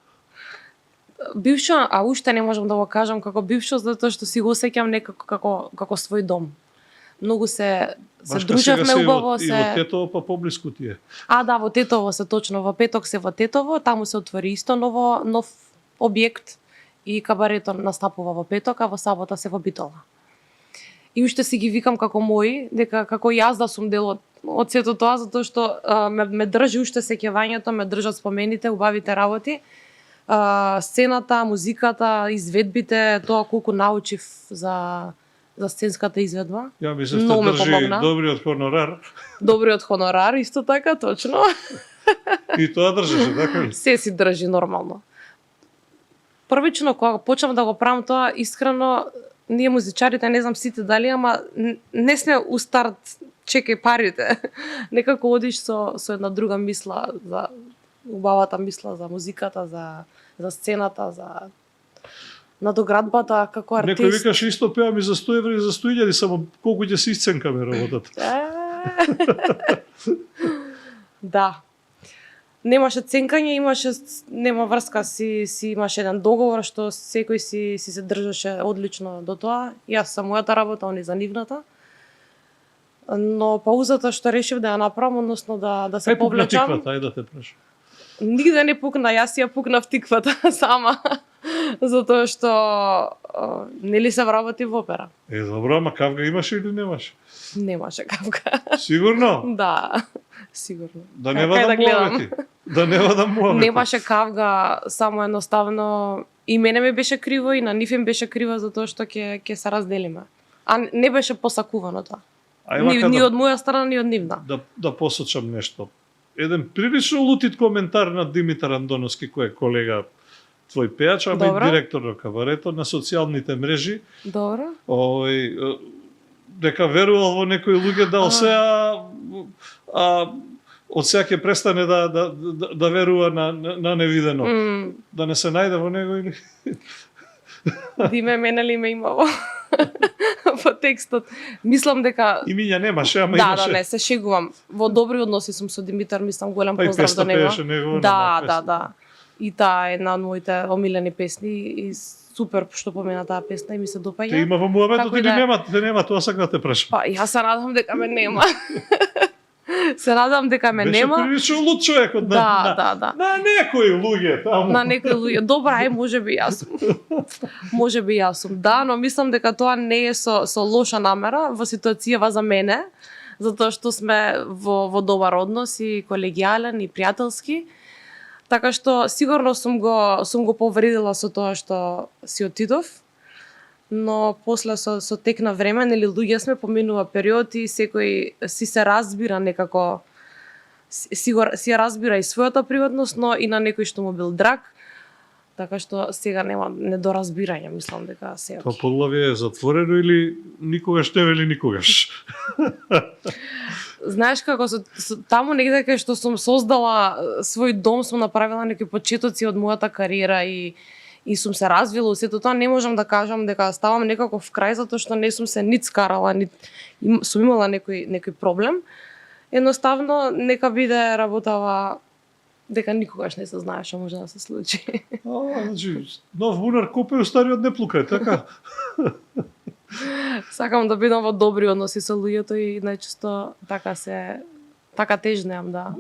Бившо, а уште не можам да го кажам како бившо, затоа што си го осеќам некако како свој дом. Многу се дружевме убаво, И во Тетово па поблиску ти е. Да, во Тетово се точно, во петок се во Тетово, таму се отвори исто нов објект и кабарето настапува во петок, а во сабота се во Битола. И уште си ги викам како мои, дека како јас да сум дел од сето тоа, затоа што ме држи уште сеќавањето, ме држат спомените, убавите работи. Сцената, музиката, изведбите, тоа колку научив за сценската изведба. Ја ми се држи добриот хонорар. Добриот хонорар, исто така, точно. И тоа држеше, така? Се си држи нормално. Првично, кога почнав да го правам тоа, искрено, ние музичарите, не знам сите дали, ама не сме у старт чекај парите. Некако одиш со една друга мисла, за убавата мисла за музиката, за сцената, за надоградбата како артист. Некој викаше исто пеам и за 100 евро и за 100.000, само колку ќе се исценкаме работата. Да. немаше ценкање, нема врска, си имаше еден договор што секој си се држеше одлично до тоа. Јас за мојата работа, они за нивната. Но паузата што решив да ја направам, односно да се повлечам. Пукна тиквата, ајде да те прашам. Нигде не пукна, јас ја пукнав тиквата сама. Затоа што нели се вработи во опера. Добро, ама кавга имаше или немаше? Немаше кавга. Сигурно? Да, сигурно. Да не да муавети. Да не да муавети. Немаше кавга, само едноставно и мене ми беше криво и на нив им беше криво затоа што ќе се разделиме. А не беше посакувано тоа. Ни од моја страна, ни од нивна. Да посочам нешто. Еден прилично лутит коментар на Димитар Андоновски, кој е колега твој пејач, ама и директор на кабарето на социјалните мрежи. Добро. Дека верувал во некои луѓе да од сега ќе престане да верува на невидено. Да не се најде во него или... Диме, мене ли ме има во текстот. Мислам дека... Имиња немаше, ама имаше. Да, не, се шегувам. Во добри односи сум со Димитар, мислам голем поздрав до него. Да. И таа е една од моите омилени песни и супер што помена таа песна и ми се допаѓа. Те има во муабетот или нема, тоа сакам да те прашам. Па, јас се надам дека ме нема. Се надам дека ме нема. Беше прилично луд човекот на некои луѓе таму. На некои луѓе. Добра, можеби јас сум. Да, но мислам дека тоа не е со лоша намера во ситуацијава за мене, затоа што сме во добар однос и колегијален и пријателски. Така што сигурно сум го повредила со тоа што си отидов, но после со тек на време, нели луѓе сме, поминува период и секој си се разбира некако, си ја разбира и својата приватност, но и на некој што му бил драг. Така што сега нема недоразбирање, мислам дека се. Тоа поглавје е затворено или никогаш не вели никогаш? Знаеш како, таму негде кај што сум создала свој дом, сум направила некои почетоци од мојата кариера и сум се развила, сето тоа не можам да кажам дека ставам некако в крај, затоа што не сум се нит скарала, сум имала некој проблем. Едноставно, нека биде работава дека никогаш не се знае што може да се случи. Значи, нов бунар копе, стариот не плука, така? Сакам да бидам во добри односи со луѓето и најчесто така тежнеам да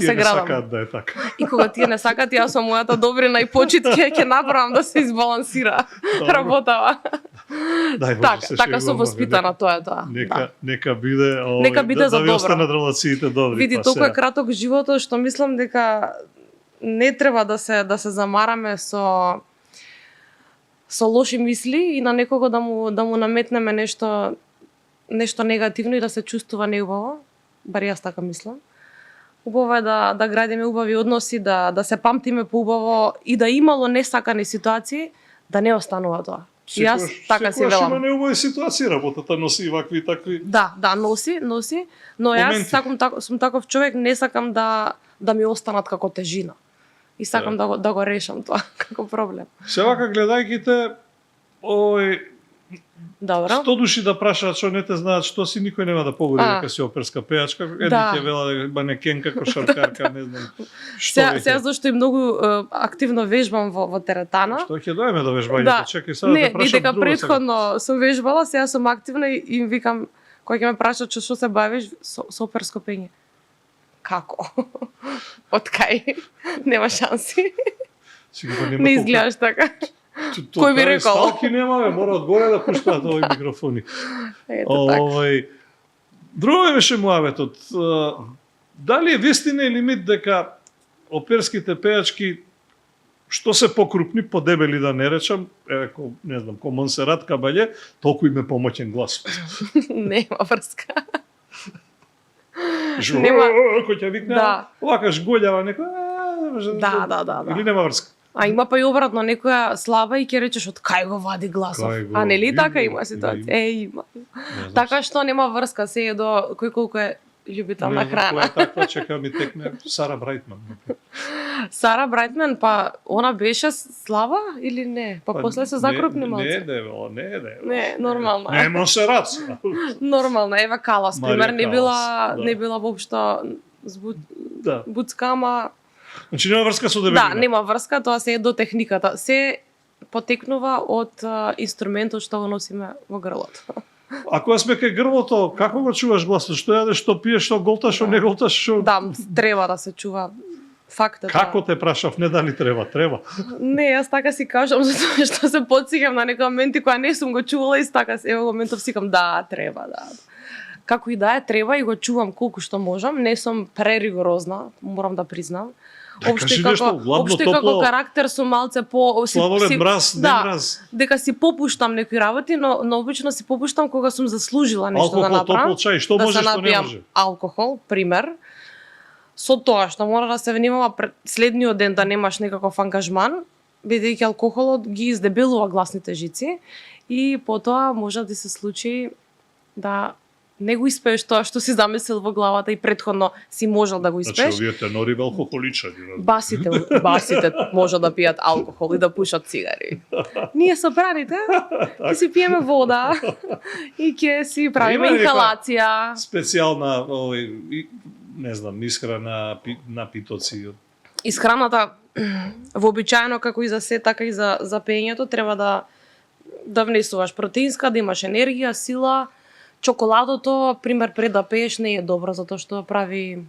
се градам. Сакаат да е така. И кога тие не сакаат, јас со мојата добрина и почит ќе направам да се избалансира работава. Така сум воспитана, тоа е тоа. Нека биде за добро. Да ви останат релациите добри. Види, толку е краток животот што мислам дека не треба да се замараме со лоши мисли и на некого да му наметнеме нешто негативно и да се чувствува неубаво. Бар јас така мислам. Убаво е да градиме убави односи, да се памтиме поубаво и да имало несакани ситуации, да не останува тоа. Јас така си велам. Секојаш има неубави ситуации, работата носи вакви и такви. Да, носи, но јас сум таков човек, не сакам да ми останат како тежина. И сакам да го решам тоа како проблем. Се вака гледајќи те, Добро. 100 души да прашаат што не те знаат што си, никој нема да погоди дека си оперска пејачка, едни ќе вела манекенка, кошаркарка, не знам што е. Сега зашто и многу активно вежбам во теретана. Што ќе доеме до вежбањето? Чекај сега да те прашам. Не, дека претходно сум вежбала, сега сум активна и им викам кој ќе ме прашат што се бавиш со оперско пење. Како? Од кај? Нема шанси. Не изгледаш така. Кој би рекол? Сталки нема, мора одгоре да пуштаат овој микрофони. Ето така. Друго беше муаветот. Дали е вистина или мит дека оперските пејачки што се покрупни, подебели да не речам, не знам, ко Монсерат Кабаље, толку им е помоќен глас. Нема врска. Кој ќе викне, овака жголјава некој. Да. Или нема врска? А има па и обратно, некоја слаба и ќе речеш од кај го вади гласов. А нели така има ситуација? Има. Така што нема врска, се е до кој колку е љубител на храна. Која таква, чека ми текне Сара Брайтман. Сара Брайтман, па она беше слаба или не? Па после се закрупни малце. Не, нормално. Не, Монсерат. Нормално, Ева Калас, пример, не била воопшто буцка, ама Значи нема врска со Да, дебелина. нема врска, тоа се е до техниката. Се потекнува од инструментот што го носиме во грлото. А кога сме кај грлото, како го чуваш гласот? Што јадеш, што пиеш, што голташ, што не голташ, што... Да, треба да се чува. Факт е тоа. Како те прашав, не дали треба, треба. Не, јас така си кажам затоа што се потсеќам на некои моменти кои не сум го чувала и така ево моментов сикам да, треба, да. Како и да е, треба и го чувам колку што можам, не сум преригорозна, морам да признам. Кажи нешто, ладно, Опште топло. како карактер сум малце по Сладолед, мраз, не мраз. дека си попуштам некои работи, но обично си попуштам кога сум заслужила нешто да Алкохол, направам. топол чај, што да може, се што не напијам може? алкохол, пример. Со тоа што мора да се внимава пред следниот ден да немаш некаков ангажман, бидејќи алкохолот ги издебелува гласните жици и потоа може да се случи да не го испееш тоа што си замислил во главата и претходно си можел да го Значи, испееш. овие тенори алкохоличани. Басите може да пијат алкохол и да пушат цигари. Ние собраните ќе си пиеме вода и ќе си правиме Има некоја инхалација. Специјална, не знам, исхрана, напитоци. Исхраната вообичаено како и за се, така и за пеењето треба да внесуваш протеинска, да имаш енергија, сила. Чоколадото, пример, пред да пееш не е добро затоа што прави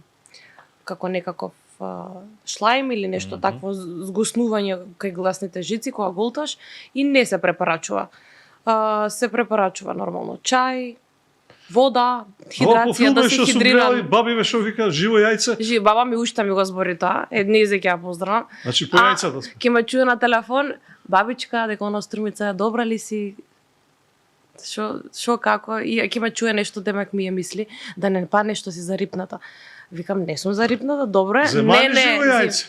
како некаков шлајм или нешто такво згоснување кај гласните жици кога голташ и не се препорачува. Се препорачува нормално чај, вода, хидрација, да си хидриран. Баби ме што вика живо јајце. Баба ми уште ми го збори тоа, еднезе ќе ја поздравам. Значи по јајцата сме. Ќе ме чуе на телефон, бабичка, дека она струмица е добра ли си? Шо како? И ќе ме чуе нешто, демек ми ја мисли, да не па нешто си зарипната. Викам, не сум зарипната, добро е. Земани живо јајце.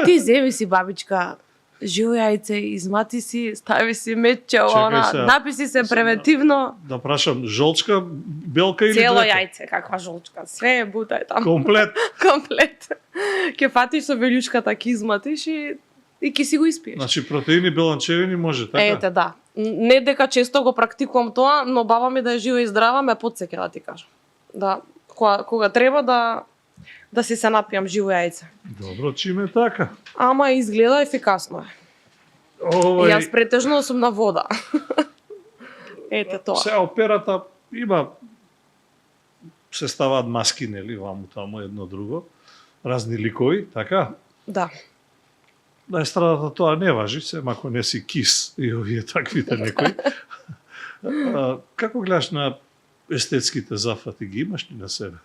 Ти земи си, бабичка, живо јајце, измати си, стави си мечче, она, написи се превентивно. Да прашам, жолчка, белка или Цело двете? јајце, каква жолчка, све е бутај таму. Комплет. Комплет. Ке фатиш со велјушката, ке изматиш и ке си го испиеш. Значи протеини, беланчевини може, така? Ете, да. Не дека често го практикувам тоа, но баба ми да е жива и здрава ме потсеќа да ти кажам. Да, кога треба да си се напијам живо јајце. Добро, чиме така. Ама изгледа ефикасно е. Јас претежно сум на вода. Ете тоа. Се операта има се ставаат маски, нели, ваму таму едно друго, разни ликови, така? Да. На естрадата тоа не важи, сема ако не си кис и овие таквите некои. Како гледаш на естетските зафати, ги имаш ли на себе?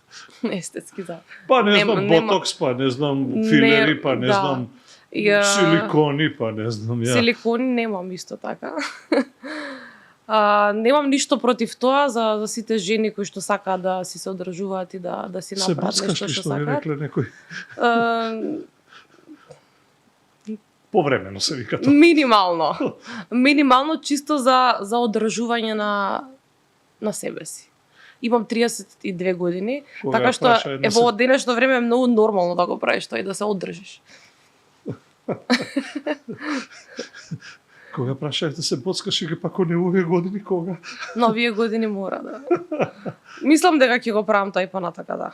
Естетски, да. Па не знам ботокс, па не знам филери, па не знам силикони, па не знам ја. Силикони немам исто така. Немам ништо против тоа за сите жени кои што сакаат да си се одржуваат и да си направат нешто што сакаат. Се бацкаш, што не рекле некој? Повремено се вика тоа. Минимално. Минимално чисто за одржување на себе си. Имам 32 години, Кога така што во денешно време е многу нормално да го правиш тоа и да се одржиш. Кога прашаев да се боцкаш и пако не овие години, кога? На овие години мора, да. Мислам дека ќе го правам тоа и понатака, да.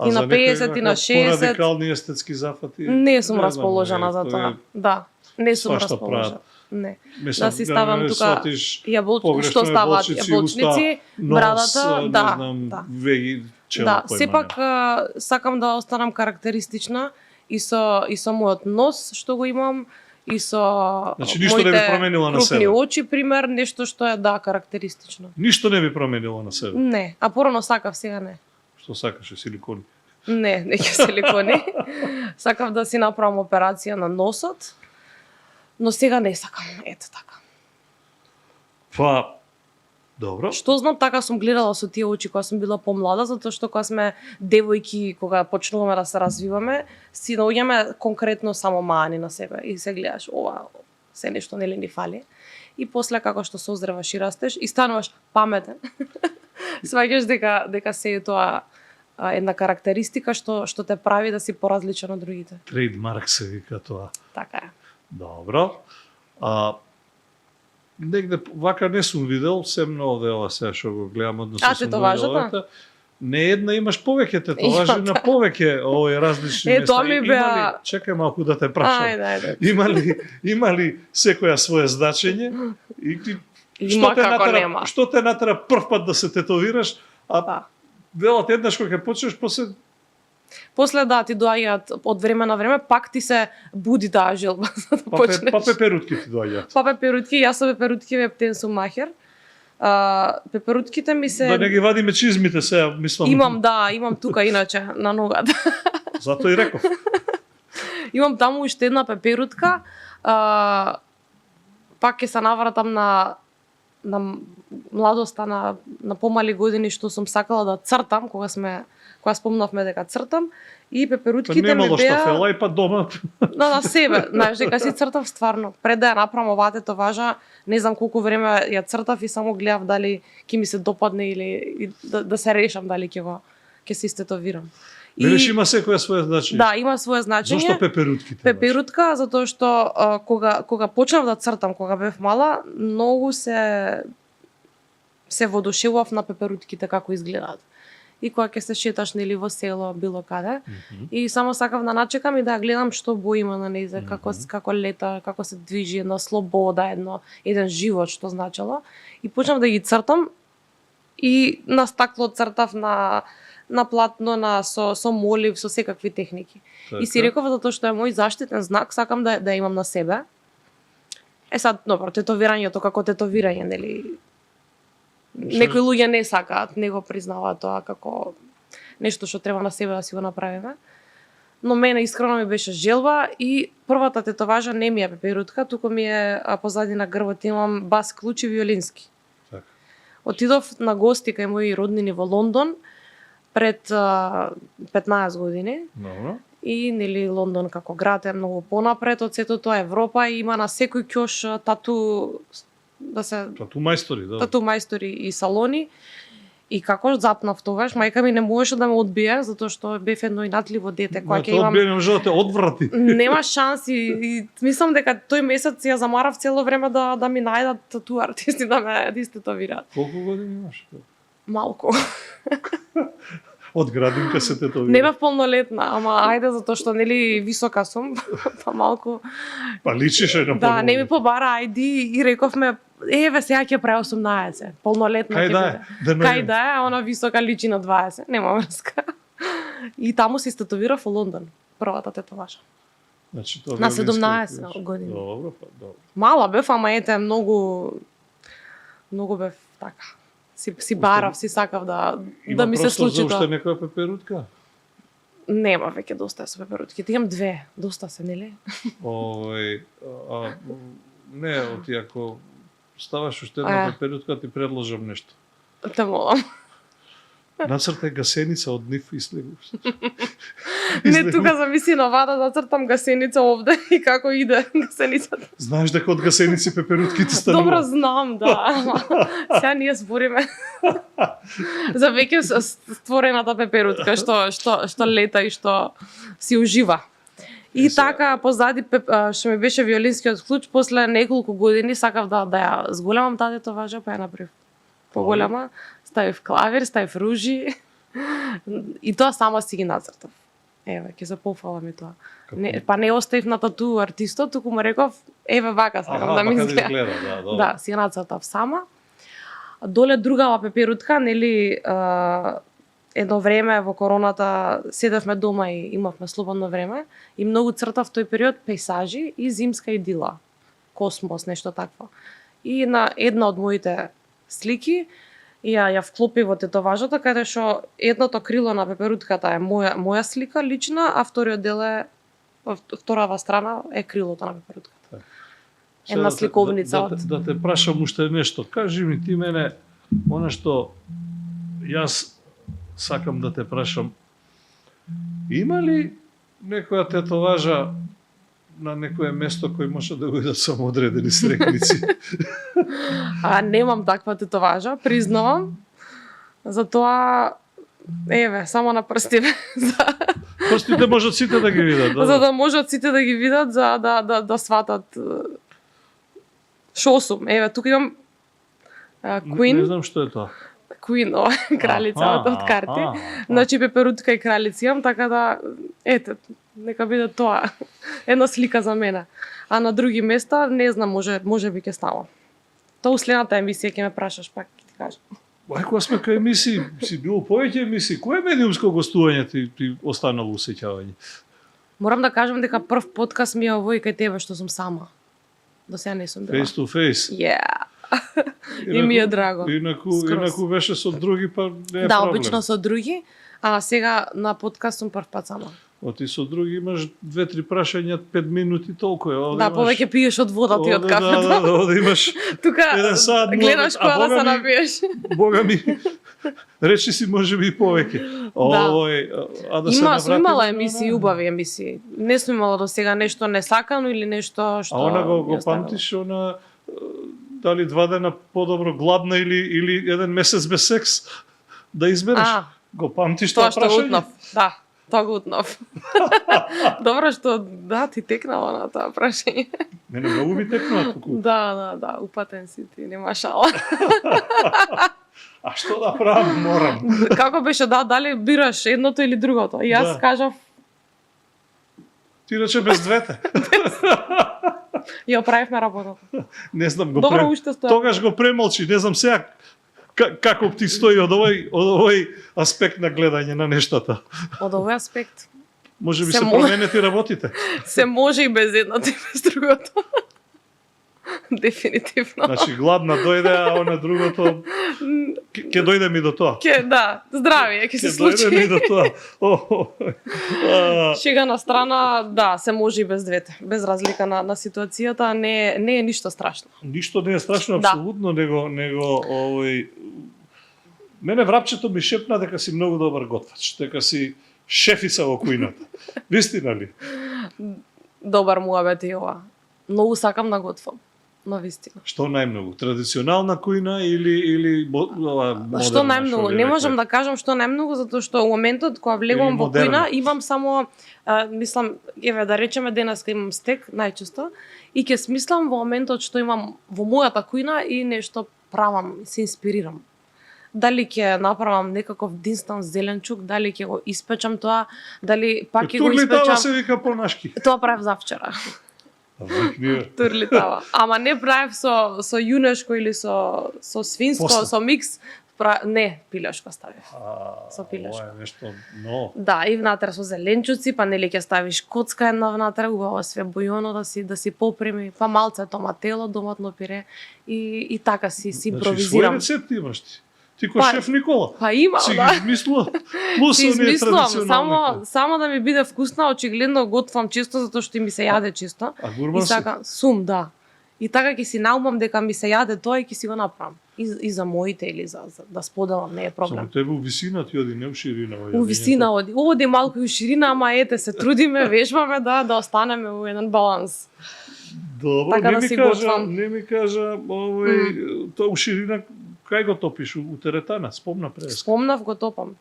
И на 50 и на 60. Порадикални естетски зафати. Не сум расположена за тоа. Да, не сум расположена. Не. Да си ставам тука што ставаат јаболчници, брадата, да. Веги, чела, да, сепак сакам да останам карактеристична и со мојот нос што го имам и со значи, ништо не би променила на себе. Крупни очи, пример, нешто што е карактеристично. Ништо не би променило на себе. Не, а порано сакав, сега не. Што сакаше, силикони? Не ќе силикони. Сакав да си направам операција на носот, но сега не сакам, ето така. Па, добро. Што знам, така сум гледала со тие очи кога сум била помлада, затоа што кога сме девојки, кога почнуваме да се развиваме, си наоѓаме конкретно само маани на себе и се гледаш, ова се нешто нели ни фали. И после како што созреваш и растеш и стануваш паметен. Сваќаш дека се е тоа една карактеристика што те прави да си поразличен од другите. Трейдмарк се вика тоа. Така е. Добро. Негде вака не сум видел, се многу дела сега што го гледам односно те тоа важата? не една имаш повеќе тетоважи на повеќе овој различни места. Тоа ми беа... Чекај малку да те прашам. Ајде. Има ли секоја свое значење? Има како нема. Што те натера прв пат да се тетовираш, а Да. велат еднаш кога ќе почнеш, После да ти доаѓаат од време на време, пак ти се буди таа желба за да почнеш. па пеперутки ти доаѓаат. Па пеперутки, јас со пеперутки вептен сум махер. Пеперутките ми се... Да не ги вадиме чизмите сега, мислам. Имам тука иначе на ногата. Затоа и реков. Имам таму уште една пеперутка. Пак ќе се навратам на младоста, на помали години што сум сакала да цртам, кога спомнавме дека цртам, и пеперутките ми беа... Немало штафела и па дома. На себе, знаеш, дека си цртав стварно. Пред да ја направам оваа тетоважа, не знам колку време ја цртав и само гледав дали ќе ми се допадне или да се решам дали ќе се истетовирам. Велиш има секоја своја значење. Да, има своје значење. Зошто пеперутките? Пеперутка, затоа што кога почнав да цртам, кога бев мала, многу се воодушевував на пеперутките како изгледаат. И кога ќе се шеташ нели во село, било каде, и само сакав да начекам и да гледам што бо има на нејзе, како лета, како се движи, една слобода, еден живот што значело. И почнав да ги цртам и на стакло цртав, на платно, со молив, со секакви техники. И си реков затоа што е мој заштитен знак, сакам да имам на себе. Сад, добро, тетовирањето како тетовирање, нели? Некои луѓе не сакаат, не го признаваат тоа како нешто што треба на себе да си го направиме. Но мене искрено ми беше желба и првата тетоважа не ми е пеперутка, туку ми е позади на грбот имам бас клучи виолински. Так. Отидов на гости кај мои роднини во Лондон пред 15 години. Добро. И нели Лондон како град е многу понапред од сето тоа, Европа и има на секој ќош тату тату мајстори, да. Тату мајстори и салони. И како запнав тогаш, мајка ми не можеше да ме одбие затоа што бев едно инатливо дете кога ќе имам. Тоа не може да те одврати. Нема шанси и мислам дека тој месец ја замарав цело време да ми најдат тату артисти да ме истетовираат. Колку години имаш? Малку. Од градинка се тетовира. Не бев полнолетна, ама ајде затоа што нели висока сум, па малку. Па личише на Да, не ми побара ајди и рековме еве сега ќе прави 18, полнолетна ќе биде. Кај да е, она висока личи на 20, нема врска. И таму се истетовира во Лондон, првата тетоважа. Значи тоа на 17 години. Добро, па добро. Мала бев, ама ете многу бев така. Си барав, си сакав да ми се случи тоа. Има уште некоја пеперутка? Нема веќе доста со пеперутките. Имам две, доста се, нели? Не, оти ако ставаш уште една пеперутка, ти предложам нешто. Те молам. Нацртај гасеница од нив и слегу. Не, тука замисли на вада да цртам гасеница овде и како иде гасеницата. Знаеш дека од гасеници пеперутките станува? Добро знам, да. Сега ние збориме за веќе створената пеперутка што лета и што си ужива. И така позади што ми беше виолинскиот клуч, после неколку години сакав да ја зголемам таа тетоважа, па ја направив поголема. Ставив клавир, ставив ружи и тоа сама си ги нацртав. Еве, ќе се пофалам и тоа. Не оставив на тату артистот, туку му реков, еве вака сакам да ми изгледа. Да, си ја нацртав сама. Доле другава пеперутка, нели, едно време во короната седевме дома и имавме слободно време и многу цртав тој период пейзажи и зимска идила, космос, нешто такво. И на една од моите слики ја вклопи во тетоважата, каде што едното крило на пеперутката е моја слика лична, а вториот дел е вторава страна е крилото на пеперутката. Една сликовница од... Да те прашам уште нешто. Кажи ми ти мене, она што јас сакам да те прашам, има ли некоја тетоважа на некое место кој може да бидат само одредени срекници? Немам таква тетоважа, признавам. Затоа, еве, само на прстиве. Прстите можат сите да ги видат. За да можат сите да ги видат, за да сватат шо сум. Еве, тука имам Queen. Не знам што е тоа. Queen, кралица од карти. Значи пеперутка и кралица имам, така да ете, нека биде тоа. Една слика за мене. А на други места не знам, може би ќе ставам. Тоа следната емисија ќе ме прашаш, пак ќе ти кажам. Кога сме кај емисии, си било повеќе емисии, кое медиумско гостување ти останало усеќавање? Морам да кажам дека прв подкаст ми е овој кај тебе што сум сама. До сега не сум била. Face to face. Yeah. И ми е драго. Инаку беше со други, па не е да, проблем. обично со други, а сега на подкаст сум прв пат сама. Ти со други имаш 2-3 прашања, 5 минути толку е. Да, повеќе пиеш од водата и од кафето. Да, имаш Тука еден сат, гледаш кога да се напиеш. Бога ми, речи си може би и повеќе. А да се навратиме имала емисии, убави емисии. Не сум имала до сега нешто несакано или нешто што... А она го памтиш, она дали 2 дена подобро гладна или 1 месец без секс да избереш? Го памтиш тоа што прашање? утнав, да. Тоа го утнав. Добро што ти текнала на тоа прашање. Мене многу ми текнува туку. Да, упатен си ти, нема шала. А што да правам, морам. Како беше, дали бираш едното или другото? И јас кажав... Ти рече без двете. Ја правивме работата. Не знам, Добро, уште стоја. Тогаш го премолчи, не знам сега како ти стои од овој аспект на гледање на нештата. Од овој аспект. Може би се променети работите. Се може и без едното и без другото. Дефинитивно. Значи гладна дојде, а она другото ќе дојде ми до тоа. Да, здравие, ќе се случи. Ќе дојде ми до тоа. Шега на страна, да, се може и без двете. Без разлика на ситуацијата, не е ништо страшно. Ништо не е страшно, апсолутно, него мене врапчето ми шепна дека си многу добар готвач, дека си шефица во кујната. Вистина ли? Добар муабет и ова. Многу сакам да готвам. На вистина. Што најмногу? Традиционална кујна или модерна? Што најмногу? Не можам да кажам што најмногу, затоа што во моментот кога влегувам во кујна, имам само, мислам, еве да речеме денеска имам стек, најчесто, и ќе смислам во моментот што имам во мојата кујна и нешто правам, се инспирирам. Дали ќе направам некаков динстан зеленчук, дали ќе го испечам тоа, дали пак ќе го испечам. Турлитава се вика по-нашки. Тоа правев завчера. Турлитава. Ама не правев со јунешко или со свинско, со микс. Не, пилешко ставив. Со пилешко. Ова е нешто, но... Да, и внатре со зеленчуци, па нели ќе ставиш коцка една внатре, убаво све бојоно да си попреми, па малце томатело, доматно пире и така си импровизирам. Значи, свој рецепт имаш ти? Ти кој шеф Никола? Па имам, си да. Си ги измислила? Плюс си оние измислувам, само да ми биде вкусна, очигледно готвам чисто, затоа што ми се јаде чисто. А гурман си? Сум, да. И така ќе си наумам дека ми се јаде тоа и ќе си го направам. И за моите или за да споделам, не е проблем. Само тебе у висина ти оди, не у ширина. У висина оди малку и у ширина, ама ете се трудиме, вежбаме да останеме во еден баланс. Добро, така не ми кажа тоа у ширина, кај го топиш? У теретана, спомна преска. Спомнав, го топам.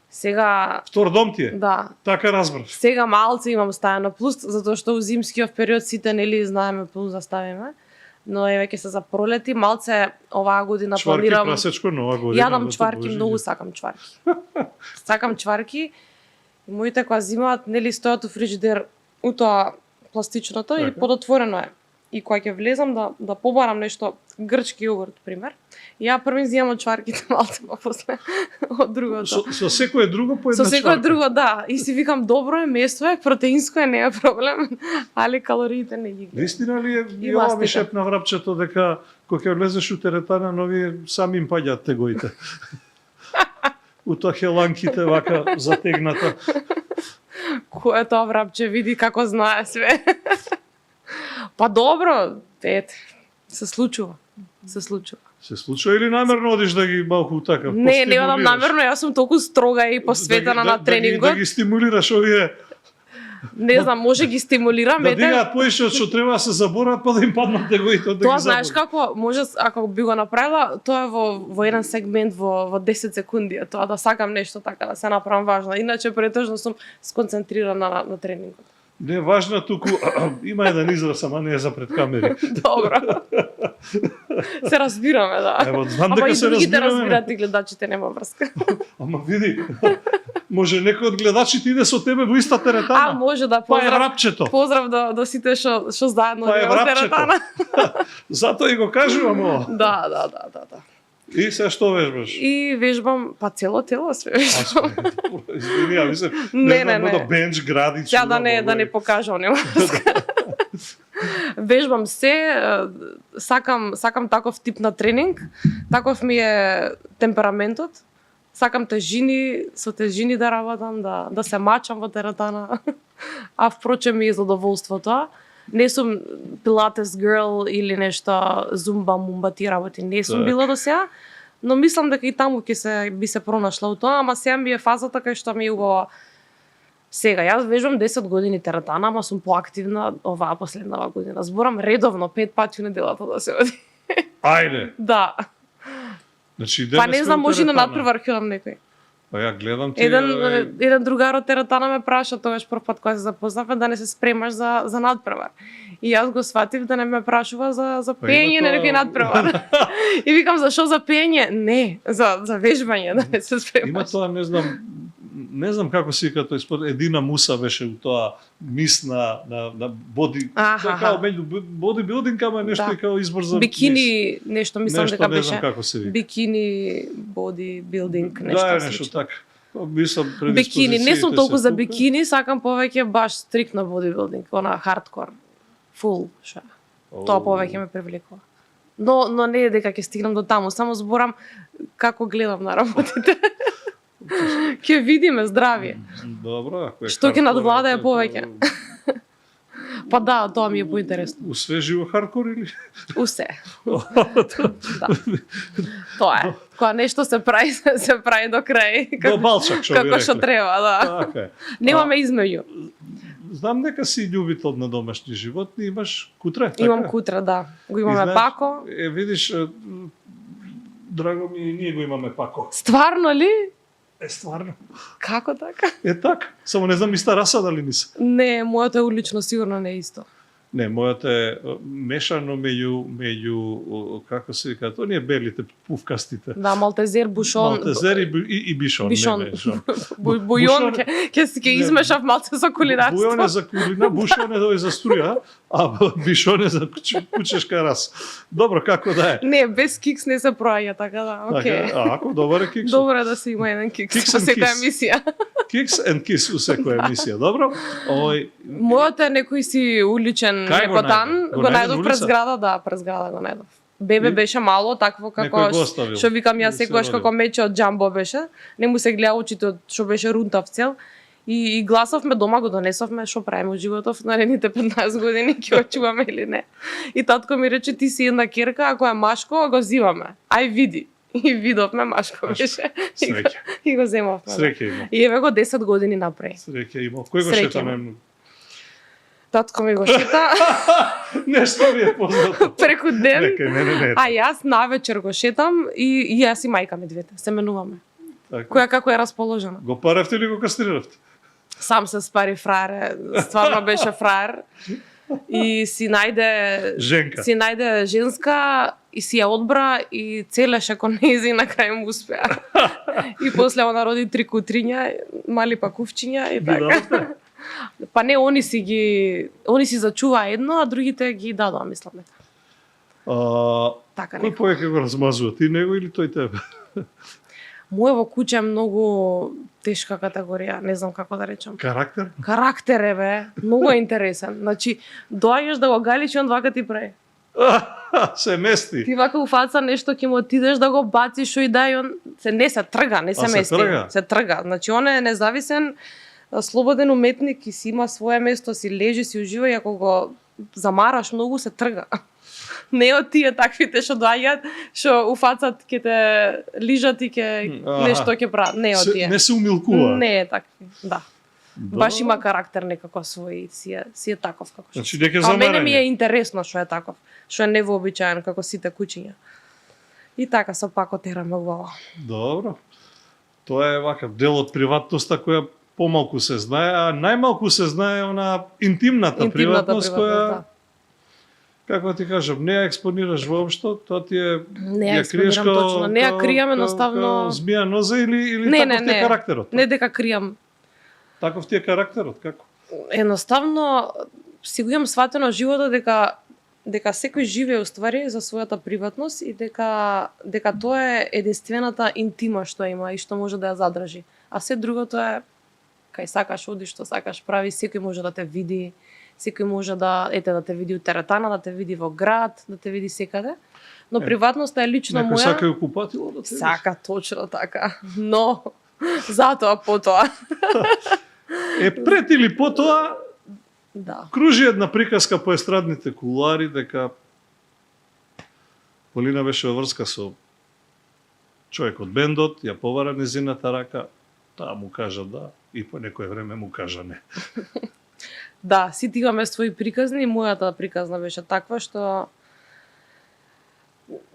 Сега... Втор дом ти е? Да. Така разбрав. Сега малце имам стајано плюс, затоа што у зимскиот период сите нели знаеме плюс да ставиме. Но еве ќе се за пролети, малце оваа година планирам... Чварки прасечко, нова година. Јадам чварки, многу сакам чварки. Сакам чварки. И моите кога зимаат, нели стојат у фриџидер у тоа пластичното и подотворено е. И кога ќе влезам да побарам нешто, грчки јогурт, пример, ја првин зимам од чварките малце, па после од другото. Со секое друго по една чварка? Со секое чварка. друго, да. И си викам, добро е, месо е, протеинско е, не е проблем, али калориите не ги гледам. Вистина ли е, и ова ми шепна врапчето дека кога ќе влезеш у теретана, нови сами им паѓаат тегоите. У тоа хеланките вака затегната. Кој е тоа врапче, види како знае све. Па добро, ете, се случува. Се случува или намерно одиш да ги малку така? Не одам намерно, јас сум толку строга и посветена на тренингот. Да ги стимулираш овие. Не знам, може ги стимулирам, да дигаат поише од што треба да се заборат, па да им паднат тегоите да ги тоа знаеш како, може ако би го направила, тоа е во еден сегмент во 10 секунди, тоа да сакам нешто така да се направам важно. Иначе претежно сум сконцентрирана на тренингот. Не е важно туку, има еден израз, ама не е за пред камери. Добро. Се разбираме, да. Ево, знам Ама дека и се другите разбираме. разбираат и гледачите нема врска. Ама види, може некој од гледачите иде со тебе во иста теретана. Може да Па е поздрав. врапчето. Поздрав до сите што заедно Па е во врапчето. теретана. Затоа и го кажувам ова. Да. И се што вежбаш? И вежбам, па цело тело све вежбам. Извини, ја мислам, Не, знам, не. да бенч гради. Сега да не покажам, нема врска. Вежбам се, сакам таков тип на тренинг, таков ми е темпераментот. Сакам со тежини да работам, да се мачам во теретана. А впрочем ми е задоволство тоа. Не сум пилатес girl или нешто зумба, мумба, тие работи. Не сум била до сега, но мислам дека и таму би се пронашла у тоа, ама сега ми е фазата кај што ми е убаво. Сега, јас вежбам 10 години теретана, ама сум поактивна оваа последнава година. Зборам редовно 5 пати неделата да се оди. Ајде. Да. Значи, Па не знам, може и на надпревар ќе некој. Па ја гледам ти. Еден другар од теретана ме праша тогаш прв пат кога се запознавме да не се спремаш за надпревар. И јас го сватив да не ме прашува за пеење на некој надпревар. И викам зашо за пеење? Не, за вежбање да не се спремаш. Има тоа, не знам како се вика тој спорт, Едина Муса беше у тоа мис на боди, како бодибилдинг, ама нешто и као избор за бикини, нешто мислам дека не знам беше. како се вика. Бикини бодибилдинг, нешто Да, слично. нешто така. Мислам Бикини, не сум толку за тука. бикини, сакам повеќе баш стрикно бодибилдинг, она хардкор, фул, ша. Тоа повеќе ме привлекува. Но не е дека ќе стигнам до таму, само зборам како гледам на работите. Ќе видиме здравје. Добро, ако е Што ќе хардкор, надвладае повеќе? Па да, тоа ми е поинтересно. Усвеживо хардкор или? Усе. Да. Тоа е. Кога нешто се прави до крај. До балчак, што би Како што рекле. треба, да. Така е. Немаме измеѓу. Знам дека си љубител на домашни животни, имаш кутре, така? Имам кутра, да. Го имаме знаеш, пако. Видиш, драго ми, и ние го имаме пако. Стварно ли? Стварно. Како така? Така. Само не знам иста раса дали не се. Не, моето е улично сигурно не е исто. Не, мојата е мешано меѓу како се вика, тоа не е белите, пувкастите. Да, малтезер, бушон. Малтезер и бишон. Бишон. Не, бишон. Бујон ќе измешав малце со кулинарство. Бујон е за кулина, бушон е за струја, а бишон е за кучешка раса. Добро, како да е. Не, без кикс не се проаѓа, така да, окей. Така, ако добар е кикс. Добро е да се има еден кикс Kicks во and секоја kiss. емисија. Kicks and kiss у секоја емисија, добро? Мојот е некој си уличен Кај го лекотан, најде? Го го најде најдов на пред улица? зграда, да, пред зграда го најдов. Бебе И? беше мало, такво како Некој го оставил. што викам јас И се секогаш родил. како мече од џамбо беше. Не му се гледа очите од што беше рунтав цел. И гласовме дома, го донесовме, што правиме во животов наредните 15 години, ќе го чуваме или не. И татко ми рече, ти си една керка, ако е машко, го зиваме. Ај види. И видовме машко беше. Среќа. И го земавме. Да. Среќа има. И еве го 10 години напред. Среќа има. Кој го Среќа шета има. најмногу? Татко ми го шета Нешто ми е познато. преку ден. Не. А јас навечер го шетам и јас и мајка ми двете се менуваме. Така. Која како е расположена. Го паревте или го кастриравте? Сам се спари фраер, стварно беше фраер. И си најде женска и си ја одбра и целеше кон нејзи и на крај му успеа. И после она роди 3 кутриња, мали пакувчиња и така. Па не, они си зачуваа едно, а другите ги дадоа, мислам дека. Така Кој некако. повеќе го размазува, ти него или тој тебе? Моево куќе е многу тешка категорија, не знам како да речам. Карактер? Карактер е бе, многу е интересен. Значи, доаѓаш да го галиш и он вака ти прави. Се мести. Ти вака у фаца нешто ќе му отидеш да го бациш што и да и он се трга, не се се мести. трга? Се трга. Значи он е независен, слободен уметник и си има свое место, си лежи, си ужива и ако го замараш многу се трга. Не од тие таквите што доаѓаат, што у фацат ќе те лижат и ќе нешто ќе прават. Не од тие. Не се умилкува. Не е такви, да. Баш има карактер некако свој, си е таков како што. Значи дека А мене замарање. ми е интересно што е таков, што е невообичаен како сите кучиња. И така со пако тераме убаво. Добро. Тоа е вака дел од приватноста која помалку се знае, а најмалку се знае она интимната приватност која да. како ти кажам, не ја експонираш воопшто, тоа ти е Не ја експонирам точно, не ја кријам едноставно. Змија ноза или Не, таков ти е карактерот? Не дека кријам. Таков ти е карактерот, како? Едноставно си го имам сватено животот дека секој живее уствари за својата приватност и дека тоа е единствената интима што има и што може да ја задржи. А се другото е кај сакаш оди, што сакаш прави, секој може да те види, секој може да те види у теретана, да те види во град, да те види секаде. Но приватноста е лично Некој моја. сака и окупатило да те Сака точно така. Но затоа потоа. Пред или потоа Да. кружи една приказка по естрадните кулуари дека Полина беше во врска со човек од бендот, ја повара незината рака, таа му кажа да и по некое време му кажа не. Да, сите имаме своји приказни и мојата приказна беше таква што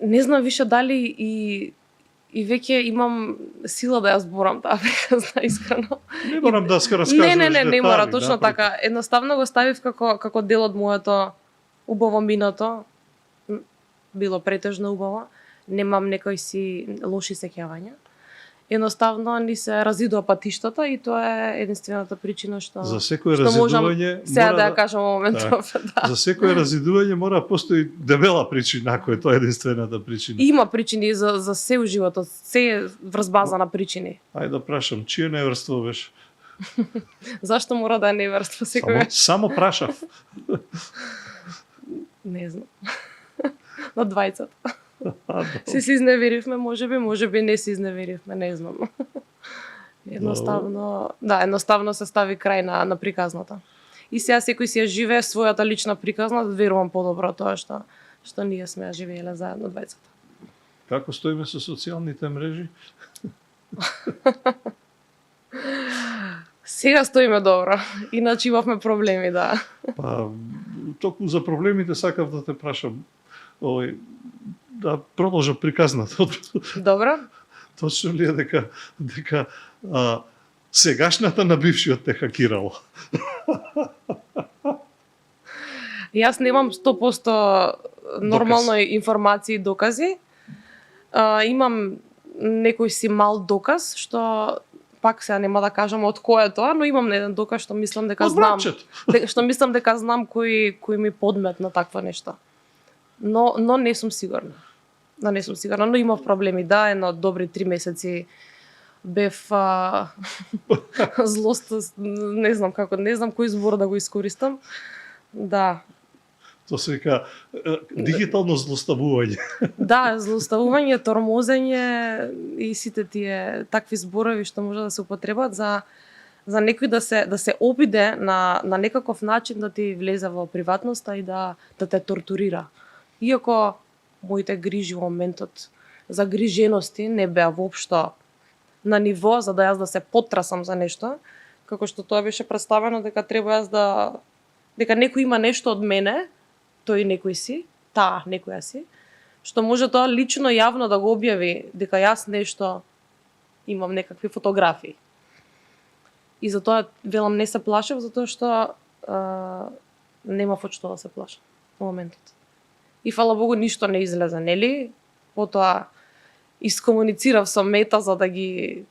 не знам више дали и веќе имам сила да ја зборам таа приказна искрено. Не морам да раскажуваш Не мора, точно напротив. така. Едноставно го ставив како дел од моето убаво минато. Било претежно убаво. Немам некои си лоши сеќавања. Едноставно ни се разидува патиштата и тоа е единствената причина што За секое што можам разидување сега мора да ја кажам во моментов. Да. За секое разидување мора да постои дебела причина, ако е тоа единствената причина. Има причини за се у животот, се е врз на причини. Ајде да прашам, чие неверство беше? Зашто мора да е неверство секој? Само прашав. Не знам. На двајцата. Се изневеривме, можеби не се изневеривме, не знам. Едноставно се стави крај на приказната. И сега секој си ја живее својата лична приказна, верувам подобро тоа што ние сме ја живееле заедно двајцата. Како стоиме со социјалните мрежи? Сега стоиме добро, иначе имавме проблеми, да. Па, токму за проблемите сакав да те прашам. Да продолжа приказната. Добро? Точно ли е дека сегашната на бившиот те хакирало? Јас немам 100% нормално информации и докази. Имам некој си мал доказ, што пак сега нема да кажам од кој е тоа, но имам еден доказ што мислам дека знам. Што мислам дека знам кој ми подметна таква нешто. Но не сум сигурна. Но имав проблеми. Да, едно добри 3 месеци бев злост, не знам кој збор да го искористам. Да. Тоа се вика дигитално злоставување. Да, злоставување, тормозење и сите тие такви зборови што може да се употребат за некој да се обиде на некаков начин да ти влезе во приватноста и да те тортурира. Иако моите грижи во моментот загрижености не беа воопшто на ниво за да јас да се потрасам за нешто, како што тоа беше представено дека треба јас дека некој има нешто од мене, тој некој си, таа некоја си, што може тоа лично јавно да го објави дека јас нешто имам некакви фотографии. И затоа велам не се плашев затоа што немав од што да се плашам во моментот. И фала Богу ништо не излезе, нели? Потоа искомуницирав со Мета за да ги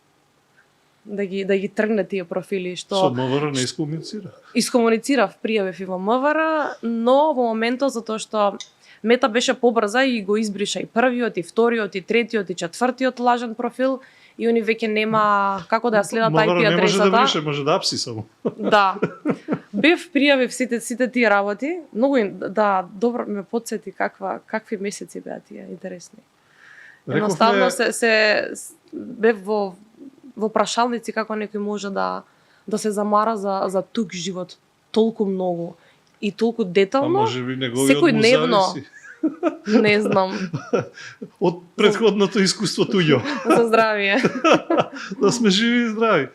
тргне тие профили што Со МВР не искомуницира. Искомуницирав, пријавив и во МВР, но во моментот затоа што Мета беше побрза и го избриша и првиот, и вториот, и третиот, и четвртиот лажен профил и они веќе нема како да ја следат IP адресата. МВР не може да брише, може да апси само. Да. Бев пријавив сите тие работи. Многу добро ме потсети какви месеци беа тие интересни. Едноставно се бев во прашалници како некој може да се замара за тук живот толку многу и толку детално. А може би неговиот секојдневно. зависи. Не знам. Од претходното искуство туѓо. За здравие. Да сме живи и здрави.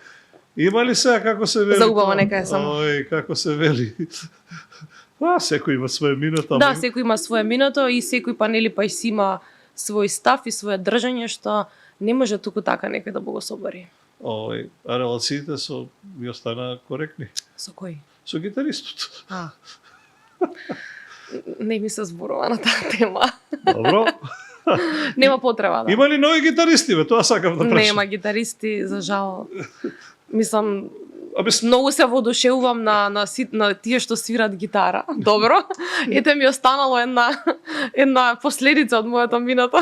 Има ли сега како се вели? За убаво нека е само. Како се вели? Секој има своје минато. Да, секој има своје минато и секој па си има свој став и своје држање што не може туку така некој да го собари. А релациите ви остана коректни? Со кој? Со гитаристот. Не ми се зборува на таа тема. Добро. Нема потреба, да. Има ли нови гитаристи, бе? Тоа сакам да прашам. Нема гитаристи, за жал. Мислам, Абе, многу се воодушевувам на тие што свират гитара. Добро. Ете ми останало една последица од мојата мината.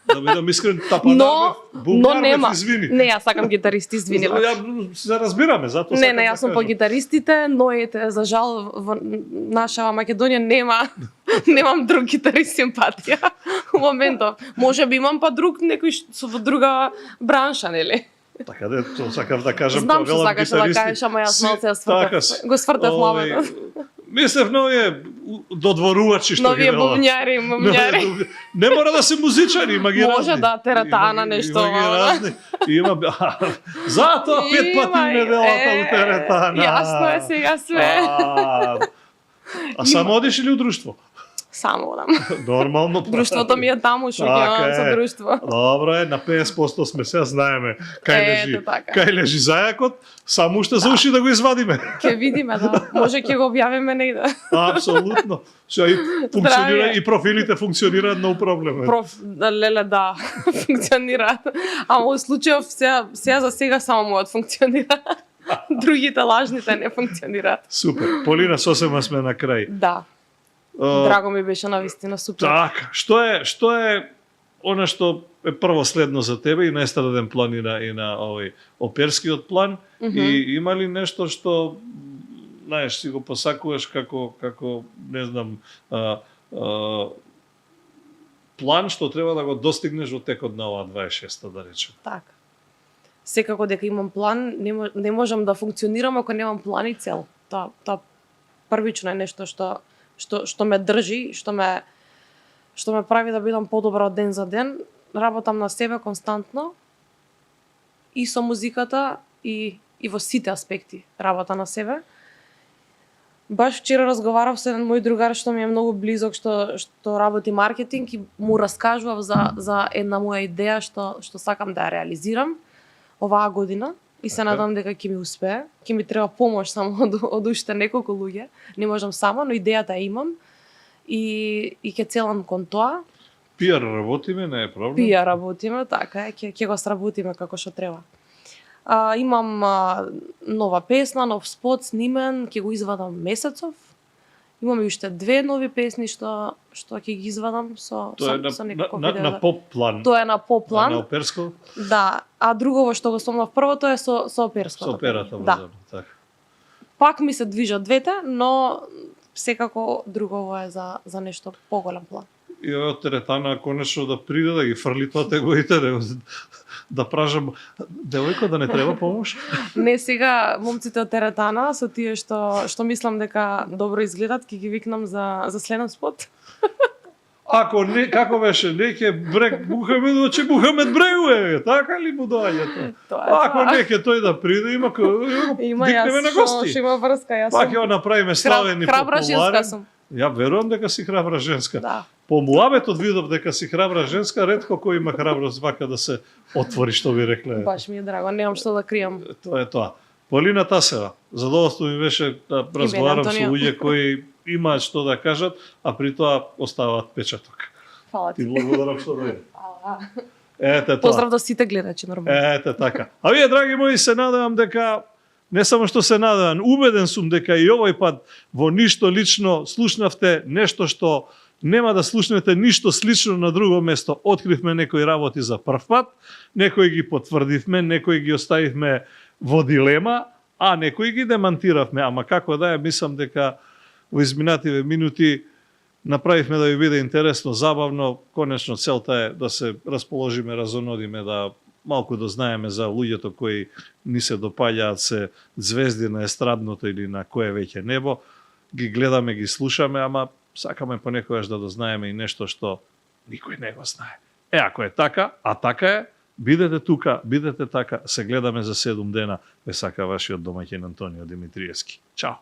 да бидам искрен, тападар, Но бубнар, нема. извини. Не, јас сакам гитаристи, извини. Ја се разбираме, затоа Не, сакам не, да јас сум по кажам. гитаристите, но ете, за жал во наша Македонија немам друг гитарист симпатија во моментов. Може би имам па друг некој со во друга бранша, нели? Така да, тоа сакам да кажам, Знам што велам сакаш да гитаристи, кажеш, ама јас си- малце ја така свртев. си. Го свртев Овој, мавето. Мислев на овие додворувачи што Новие ги велат. бубњари. Не мора да се музичари, има ги Може разни. да, теретана, Има ги- нешто, Има ги ова. разни. Има затоа пет пати Има, ме велата у теретана. Јасно е сега све. А само одиш или у друштво? Само одам. Нормално. Друштвото ми е таму, што Така ќе имам е. со друштво. Добро е, на 50% сме се, знаеме кај Ето лежи. така. Кај лежи зајакот, само уште за уши да го извадиме. Ќе видиме, да. Може ќе го објавиме негде. Апсолутно. Сега и функционира Здравје. и профилите функционираат многу проблем. Леле, да, функционира. Ама во случајов сега за сега само мојот функционира. Другите лажните не функционираат. Супер. Полина, сосема сме на крај. Да, А, драго ми беше навистина супер. Така, што е она што е првоследно за тебе и на естраден план и на овој оперскиот план? И има ли нешто што знаеш, си го посакуваш како не знам, план што треба да го достигнеш во текот на оваа 26-та, да речем? Така. Секако дека имам план, не можам да функционирам ако немам план и цел. Та првично е нешто што ме држи, што ме прави да бидам подобра од ден за ден. Работам на себе константно и со музиката и во сите аспекти работа на себе. Баш вчера разговарав со еден мој другар што ми е многу близок, што работи маркетинг и му раскажував за една моја идеја што сакам да ја реализирам оваа година и се надам дека ќе ми успее. Ќе ми треба помош само од уште неколку луѓе. Не можам само, но идејата ја имам и ќе целам кон тоа. Пиар работиме, не е проблем. Пија работиме, така е, ќе го сработиме како што треба. Имам нова песна, нов спот снимен, ќе го извадам месецов. Имам и уште 2 нови песни што ќе ги извадам со некако видео. На поп план. Тоа е на поп план. На оперско? Да, а другово што го спомнав првото е со оперското. Со операта, да. возено, така. Пак ми се движат двете, но секако другово е за нешто поголем план. И од теретана конечно да приде да ги фрли тоа тегоите, да пражам девојко да не треба помош. Не, сега момците од теретана со тие што мислам дека добро изгледат, ќе ги викнам за следен спот. Ако не, како беше, неќе брег Мухамед, оче Мухамед брегуе, така ли му доаѓа тоа? Ако неќе тој да приде, има дикнеме на гости. Што има врска, јас Пак ја направиме славен и храбра женска популарен. сум. Ја верувам дека си храбра женска. Да. По муабетот видов дека си храбра женска, ретко кој има храброст вака да се отвори, што ви рекле. Баш ми е драго, немам што да кријам. Тоа е тоа. Полина Тасева, задоволство ми беше да разговарам со Антонио. луѓе кои имаат што да кажат, а при тоа оставаат печаток. Фала Ти ти. благодарам што дојде. Фала. Ете тоа. Поздрав до сите гледачи, нормално. Ете така. А вие, драги мои, се надевам дека не само што се надевам, убеден сум дека и овој пат во ништо лично слушнавте нешто што нема да слушнете ништо слично на друго место. Откривме некои работи за прв пат, некои ги потврдивме, некои ги оставивме во дилема, а некои ги демантиравме. Ама како да е, мислам дека во изминативе минути направивме да ви биде интересно, забавно. Конечно, целта е да се расположиме, разонодиме, да малку да знаеме за луѓето кои ни се допаѓаат, се звезди на естрадното или на кое веќе небо. Ги гледаме, ги слушаме, ама сакаме понекогаш да дознаеме и нешто што никој не го знае. Ако е така, а така е, бидете тука, бидете така, се гледаме за 7 дена. Ве сака вашиот домаќин Антонио Димитриевски. Чао!